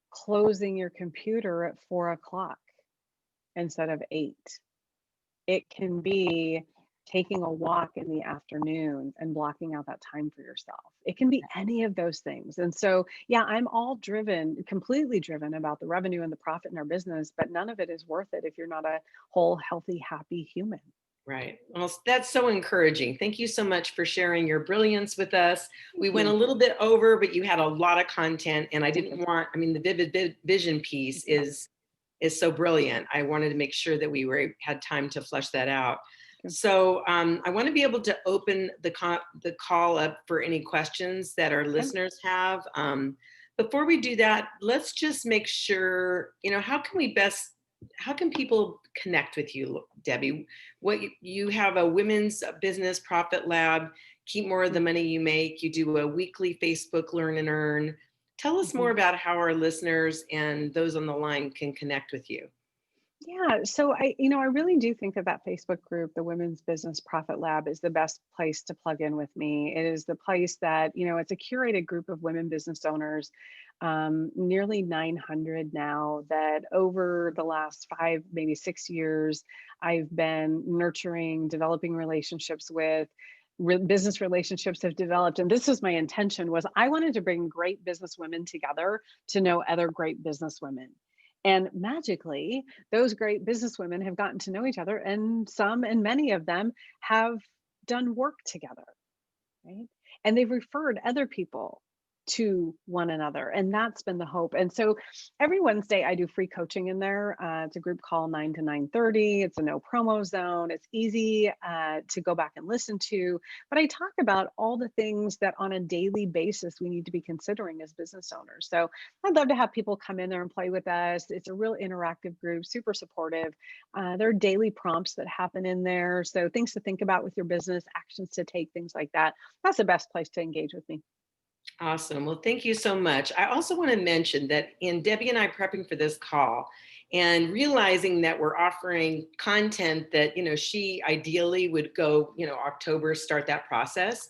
closing your computer at 4 o'clock instead of 8. It can be taking a walk in the afternoon and blocking out that time for yourself. It can be any of those things. And so, yeah, I'm all driven, completely driven about the revenue and the profit in our business, but none of it is worth it if you're not a whole, healthy, happy human. Right. Well, that's so encouraging. Thank you so much for sharing your brilliance with us. Thank We went a you. little bit over, but you had a lot of content, and Thank you. I mean, the vivid vision piece is so brilliant. I wanted to make sure that we had time to flesh that out. Thank So I want to be able to open the call up for any questions that our you. Okay. listeners have. Before we do that, let's just make sure, how can people connect with you, Debbie? You have a women's business profit lab, keep more of the money you make. You do a weekly Facebook learn and earn. Tell us Mhm. more about how our listeners and those on the line can connect with you. Yeah, so I really do think that that Facebook group, the Women's Business Profit Lab, is the best place to plug in with me. It is the place that, it's a curated group of women business owners, nearly 900 now, that over the last 5, maybe 6 years, I've been nurturing, developing relationships with. Business relationships have developed, and this was my intention: was I wanted to bring great business women together to know other great business women. And magically, those great businesswomen have gotten to know each other, and some and many of them have done work together, right? And they've referred other people to one another. And that's been the hope. And so every Wednesday I do free coaching in there. It's a group call 9 to 9:30. It's a no promo zone. It's easy to go back and listen to. But I talk about all the things that on a daily basis we need to be considering as business owners. So I'd love to have people come in there and play with us. It's a real interactive group, super supportive. There are daily prompts that happen in there. So things to think about with your business, actions to take, things like that. That's the best place to engage with me. Awesome. Well, thank you so much. I also want to mention that in Debbie and I prepping for this call and realizing that we're offering content that, she ideally would go, October, start that process.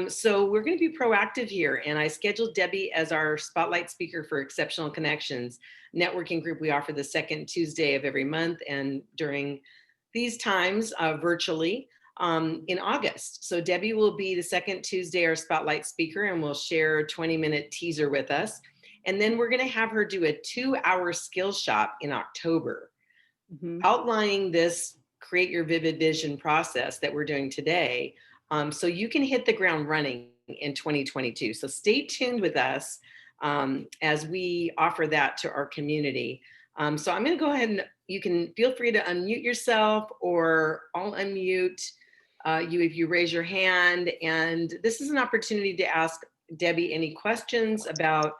So we're going to be proactive here. And I scheduled Debbie as our spotlight speaker for Exceptional Connections networking group. We offer the second Tuesday of every month and during these times virtually. In August. So Debbie will be the second Tuesday our spotlight speaker and will share a 20-minute teaser with us. And then we're going to have her do a 2-hour skill shop in October, outlining this create your vivid vision process that we're doing today. So you can hit the ground running in 2022. So stay tuned with us as we offer that to our community. So I'm going to go ahead and you can feel free to unmute yourself, or I'll unmute you if you raise your hand. And this is an opportunity to ask Debbie any questions about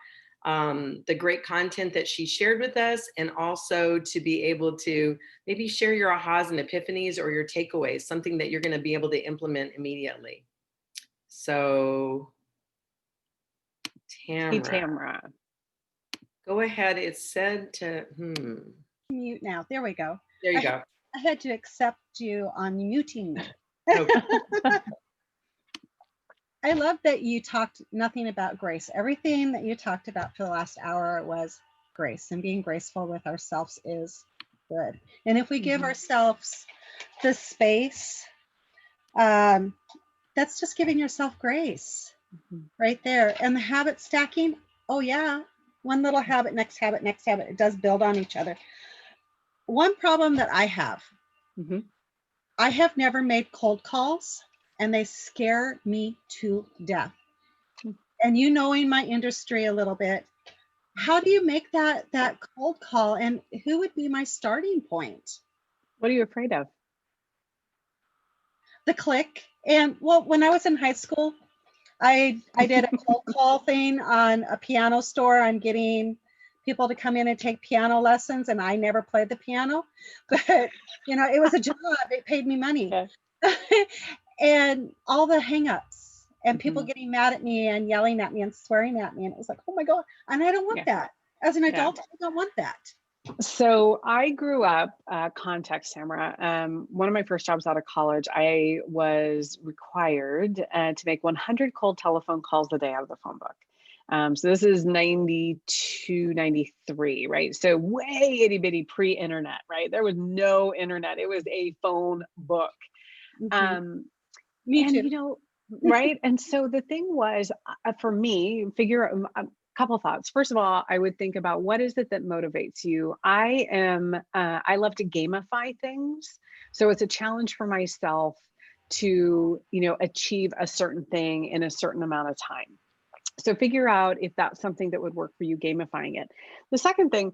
the great content that she shared with us, and also to be able to maybe share your ahas and epiphanies or your takeaways, something that you're going to be able to implement immediately. So Tamara. Hey, Tamara. Go ahead. It's said to, Mute now. There we go. There you go. I had to accept you on muting me. Okay. I love that you talked nothing about grace. Everything that you talked about for the last hour was grace, and being graceful with ourselves is good. And if we give ourselves the space, that's just giving yourself grace right there. And the habit stacking, oh yeah, one little habit, next habit, next habit, it does build on each other. One problem that I have, I have never made cold calls, and they scare me to death. And you knowing my industry a little bit, how do you make that cold call, and who would be my starting point? What are you afraid of? The click. And well, when I was in high school, I did a cold call thing on a piano store. I'm getting people to come in and take piano lessons, and I never played the piano, but it was a job. It paid me money. Okay. And all the hangups and people getting mad at me and yelling at me and swearing at me. And it was like, oh my God. And I don't want that. As an adult, I don't want that. So I grew up, context, Tamara. One of my first jobs out of college, I was required to make 100 cold telephone calls a day out of the phone book. So this is 92, 93, right? So way itty bitty pre-internet, right? There was no internet. It was a phone book. Me too. Right? And so the thing was, for me, a couple of thoughts. First of all, I would think about what is it that motivates you? I love to gamify things. So it's a challenge for myself to, achieve a certain thing in a certain amount of time. So figure out if that's something that would work for you, gamifying it. The second thing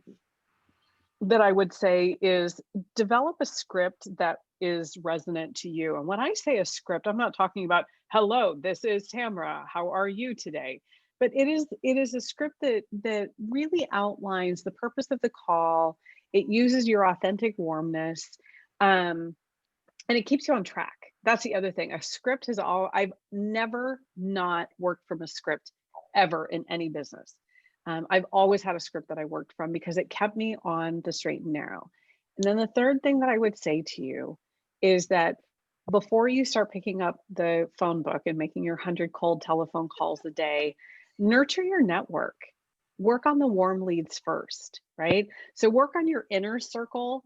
that I would say is develop a script that is resonant to you. And when I say a script, I'm not talking about, hello, this is Tamara, how are you today? But it is a script that really outlines the purpose of the call. It uses your authentic warmness, and it keeps you on track. That's the other thing. A script I've never not worked from a script ever in any business. I've always had a script that I worked from because it kept me on the straight and narrow. And then the third thing that I would say to you is that before you start picking up the phone book and making your 100 cold telephone calls a day, nurture your network. Work on the warm leads first, right? So work on your inner circle,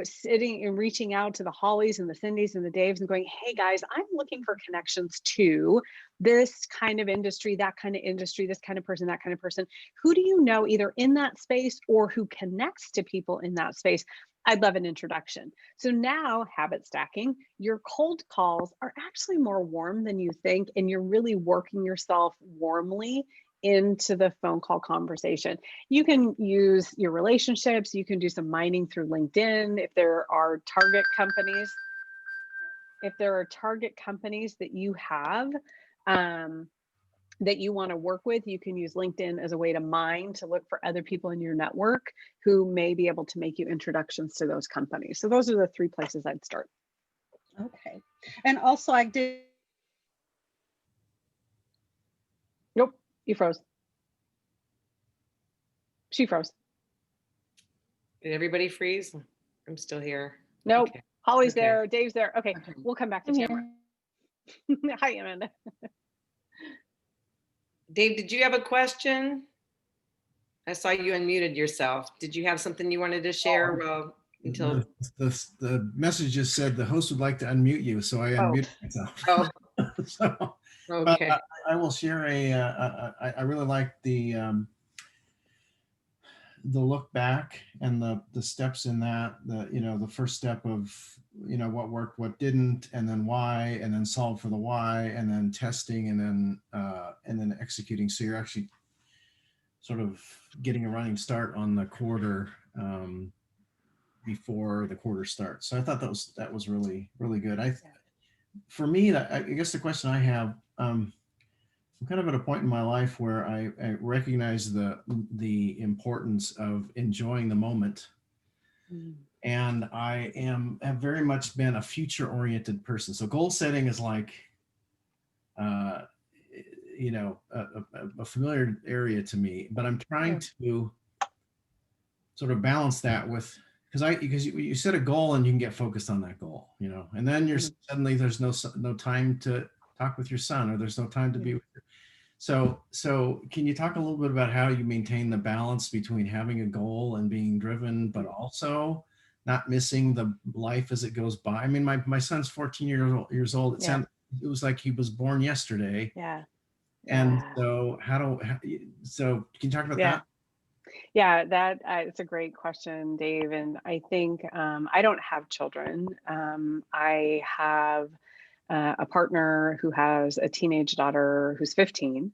sitting and reaching out to the Hollies and the Cyndis and the Daves and going, hey guys, I'm looking for connections to this kind of industry, that kind of industry, this kind of person, that kind of person. Who do you know either in that space or who connects to people in that space? I'd love an introduction. So now, habit stacking, your cold calls are actually more warm than you think, and you're really working yourself warmly into the phone call conversation. You can use your relationships. You can do some mining through LinkedIn. If there are target companies that you have, that you want to work with, you can use LinkedIn as a way to mine, to look for other people in your network who may be able to make you introductions to those companies. So those are the 3 places I'd start. Okay. And also I did. Nope, you froze. She froze. Did everybody freeze? I'm still here. Nope. Okay. Holly's Okay. there. Dave's there. Okay. Okay. We'll come back to I'm Tamara. Hi, Amanda. Dave, did you have a question? I saw you unmuted yourself. Did you have something you wanted to share? Well, until the message just said the host would like to unmute you, so I unmuted myself. oh, So, okay. but I will share I really like the look back and the steps in that. The first step of what worked, what didn't, and then why, and then solve for the why, and then testing, and then executing. So you're actually sort of getting a running start on the quarter before the quarter starts. So I thought that was really, really good. For me, I guess the question I have, I'm kind of at a point in my life where I recognize the importance of enjoying the moment. And I have very much been a future-oriented person. So goal setting is like, a familiar area to me, but I'm trying to sort of balance that with, because you set a goal and you can get focused on that goal, and then you're suddenly there's no time to talk with your son, or there's no time to be with your, so can you talk a little bit about how you maintain the balance between having a goal and being driven, but also not missing the life as it goes by? I mean, my son's 14 years old. It was like he was born yesterday. Yeah. And so so can you talk about that? Yeah, that it's a great question, Dave. And I think I don't have children. I have a partner who has a teenage daughter who's 15.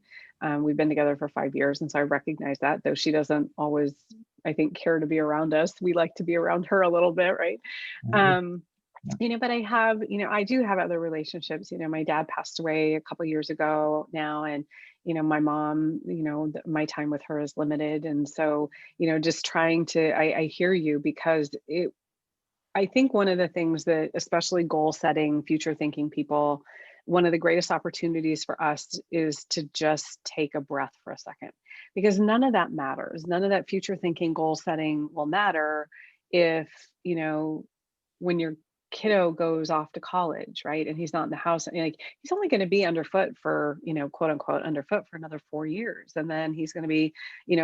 We've been together for 5 years. And so I recognize that, though she doesn't always, I think, care to be around us. We like to be around her a little bit, right? But I have, I do have other relationships. My dad passed away a couple years ago now, and my mom, my time with her is limited. And so, just trying to, I hear you, because I think one of the things that, especially goal setting, future thinking people, one of the greatest opportunities for us is to just take a breath for a second, because none of that matters. None of that future thinking, goal setting will matter if, when your kiddo goes off to college, right? And he's not in the house, and he's only going to be underfoot for, quote unquote, underfoot for another 4 years. And then he's going to be,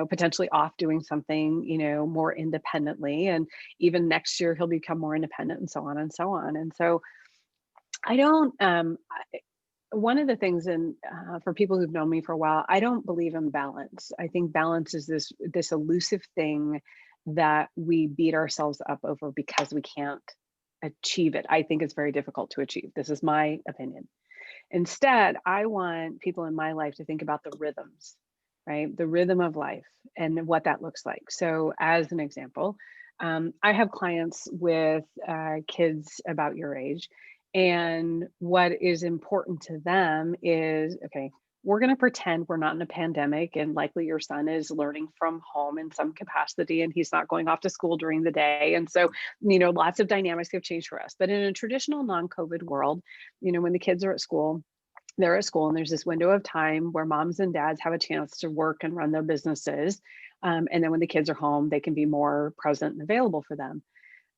potentially off doing something, more independently. And even next year, he'll become more independent, and so on and so on. And so I don't, one of the things, and for people who've known me for a while, I don't believe in balance. I think balance is this elusive thing that we beat ourselves up over because we can't achieve it. I think it's very difficult to achieve. This is my opinion. Instead, I want people in my life to think about the rhythms, right? The rhythm of life and what that looks like. So as an example, I have clients with kids about your age, and what is important to them is, okay, we're going to pretend we're not in a pandemic, and likely your son is learning from home in some capacity, and he's not going off to school during the day. And so, lots of dynamics have changed for us. But in a traditional non-COVID world, when the kids are at school, they're at school, and there's this window of time where moms and dads have a chance to work and run their businesses. And then when the kids are home, they can be more present and available for them.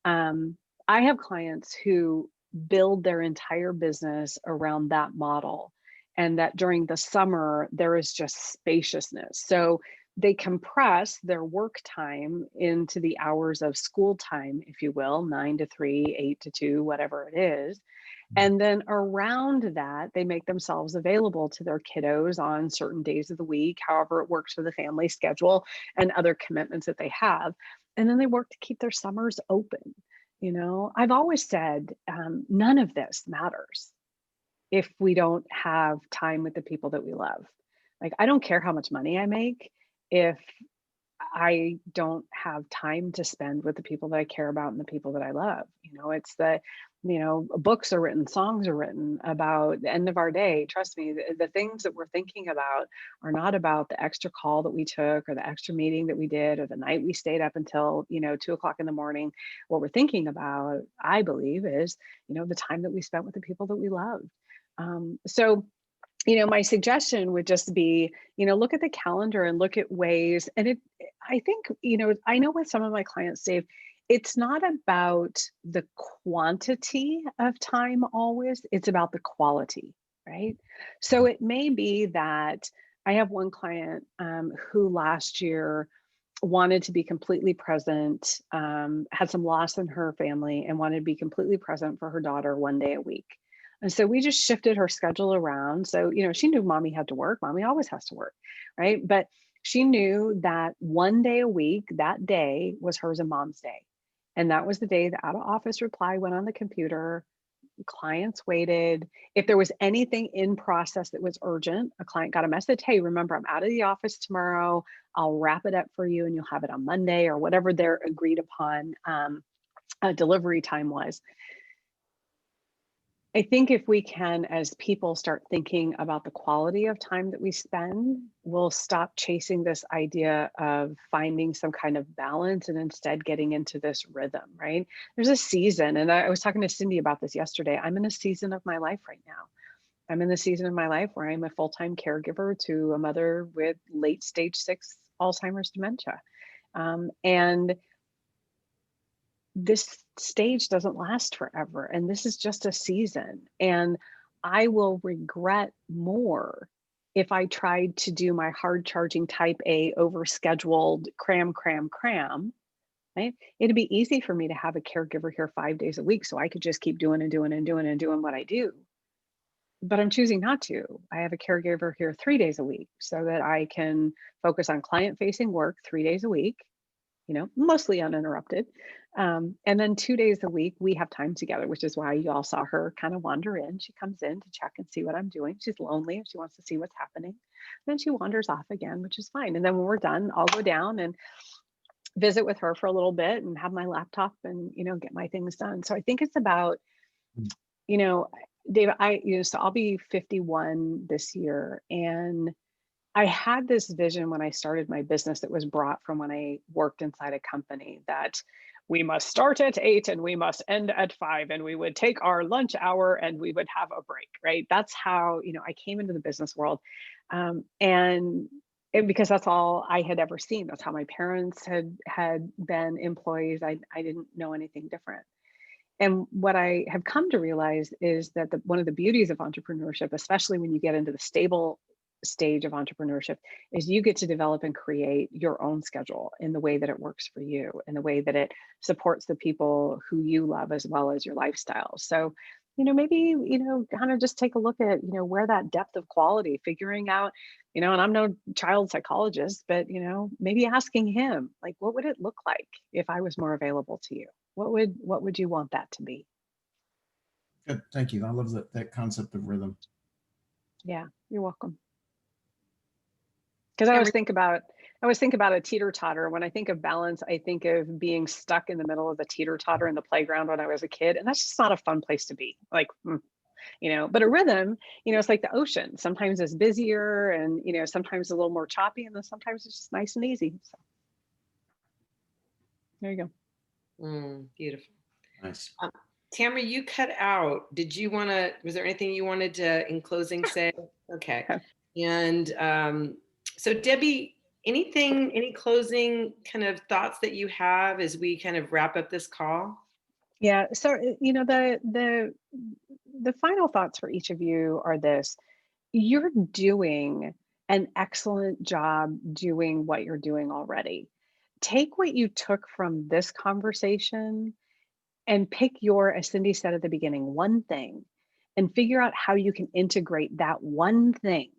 I have clients who build their entire business around that model, and that during the summer, there is just spaciousness. So they compress their work time into the hours of school time, if you will, 9 to 3, 8 to 2, whatever it is. And then around that, they make themselves available to their kiddos on certain days of the week, however it works for the family schedule and other commitments that they have. And then they work to keep their summers open. I've always said, none of this matters if we don't have time with the people that we love. Like, I don't care how much money I make if I don't have time to spend with the people that I care about and the people that I love. It's books are written, songs are written about the end of our day. Trust me, the things that we're thinking about are not about the extra call that we took or the extra meeting that we did or the night we stayed up until, 2 o'clock in the morning. What we're thinking about, I believe, is, the time that we spent with the people that we loved. So my suggestion would just be, look at the calendar and look at ways. And I think, I know with some of my clients, Dave, it's not about the quantity of time always, it's about the quality, right? So it may be that I have one client who last year wanted to be completely present, had some loss in her family and wanted to be completely present for her daughter one day a week. And so we just shifted her schedule around. So, she knew mommy had to work. Mommy always has to work, right? But she knew that one day a week, that day was hers and mom's day. And that was the day the out of office reply went on the computer. Clients waited. If there was anything in process that was urgent, a client got a message, hey, remember, I'm out of the office tomorrow. I'll wrap it up for you and you'll have it on Monday, or whatever their agreed upon delivery time was. I think if we can, as people, start thinking about the quality of time that we spend, we'll stop chasing this idea of finding some kind of balance and instead getting into this rhythm, right? There's a season, and I was talking to Cyndi about this yesterday. I'm in a season of my life right now. I'm in the season of my life where I'm a full-time caregiver to a mother with late stage 6 Alzheimer's dementia. And this stage doesn't last forever, and this is just a season. And I will regret more if I tried to do my hard charging type A overscheduled cram, right? It'd be easy for me to have a caregiver here 5 days a week so I could just keep doing what I do. But I'm choosing not to. I have a caregiver here 3 days a week so that I can focus on client facing work 3 days a week, mostly uninterrupted. And then 2 days a week, we have time together, which is why you all saw her kind of wander in. She comes in to check and see what I'm doing. She's lonely and she wants to see what's happening. Then she wanders off again, which is fine. And then when we're done, I'll go down and visit with her for a little bit and have my laptop and, get my things done. So I think it's about, Dave, so I'll be 51 this year. And I had this vision when I started my business that was brought from when I worked inside a company, that we must start at 8 and we must end at 5, and we would take our lunch hour and we would have a break, right? That's how, I came into the business world. And because that's all I had ever seen. That's how my parents had been employees. I didn't know anything different. And what I have come to realize is that one of the beauties of entrepreneurship, especially when you get into the stable stage of entrepreneurship, is you get to develop and create your own schedule in the way that it works for you, in the way that it supports the people who you love as well as your lifestyle. So, maybe, kind of just take a look at, where that depth of quality, figuring out, and I'm no child psychologist, but, maybe asking him, like, what would it look like if I was more available to you? What would you want that to be? Good. Thank you. I love that concept of rhythm. Yeah, you're welcome. Because I always think about a teeter-totter. When I think of balance, I think of being stuck in the middle of the teeter-totter in the playground when I was a kid. And that's just not a fun place to be. Like, but a rhythm, it's like the ocean. Sometimes it's busier and, sometimes a little more choppy, and then sometimes it's just nice and easy. So there you go. Beautiful. Nice. Tamara, you cut out. Was there anything you wanted to, in closing, say? Okay. And so Debbie, any closing kind of thoughts that you have as we kind of wrap up this call? Yeah. So, the final thoughts for each of you are this: you're doing an excellent job doing what you're doing already. Take what you took from this conversation and pick as Cyndi said at the beginning, one thing, and figure out how you can integrate that one thing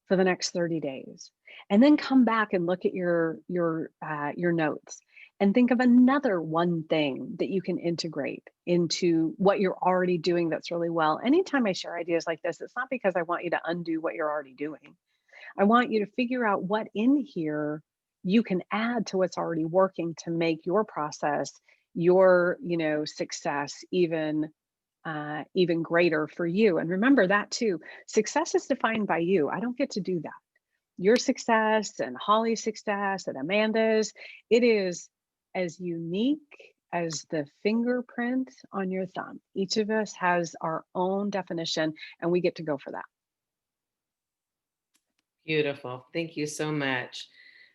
for the next 30 days. And then come back and look at your notes and think of another one thing that you can integrate into what you're already doing that's really well. Anytime I share ideas like this, it's not because I want you to undo what you're already doing. I want you to figure out what in here you can add to what's already working to make your process, your, success even greater for you. And remember that too. Success is defined by you. I don't get to do that. Your success and Holly's success and Amanda's, it is as unique as the fingerprint on your thumb. Each of us has our own definition, and we get to go for that. Beautiful. Thank you so much.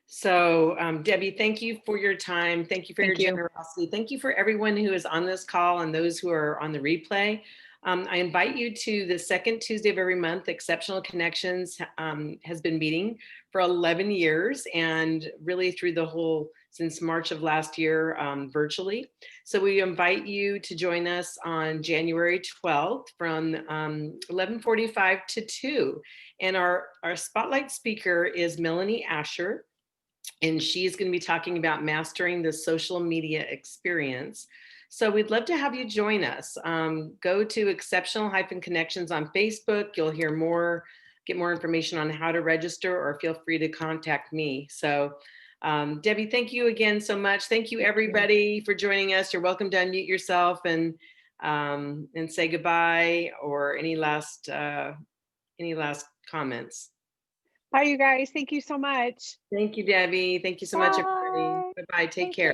So, Debbie, thank you for your time. Thank you for your generosity. Thank you for everyone who is on this call and those who are on the replay. I invite you to the second Tuesday of every month. Exceptional Connections has been meeting for 11 years and really through the whole, since March of last year, virtually. So we invite you to join us on January 12th from 11:45 to 2. And our spotlight speaker is Melanie Asher. And she's going to be talking about mastering the social media experience. So we'd love to have you join us. Go to Exceptional-Connections on Facebook. You'll hear more, get more information on how to register, or feel free to contact me. So Debbie, thank you again so much. Thank you everybody for joining us. You're welcome to unmute yourself and say goodbye, or any last comments. Bye, you guys. Thank you so much. Thank you, Debbie. Thank you so much, everybody. Bye-bye. Take care.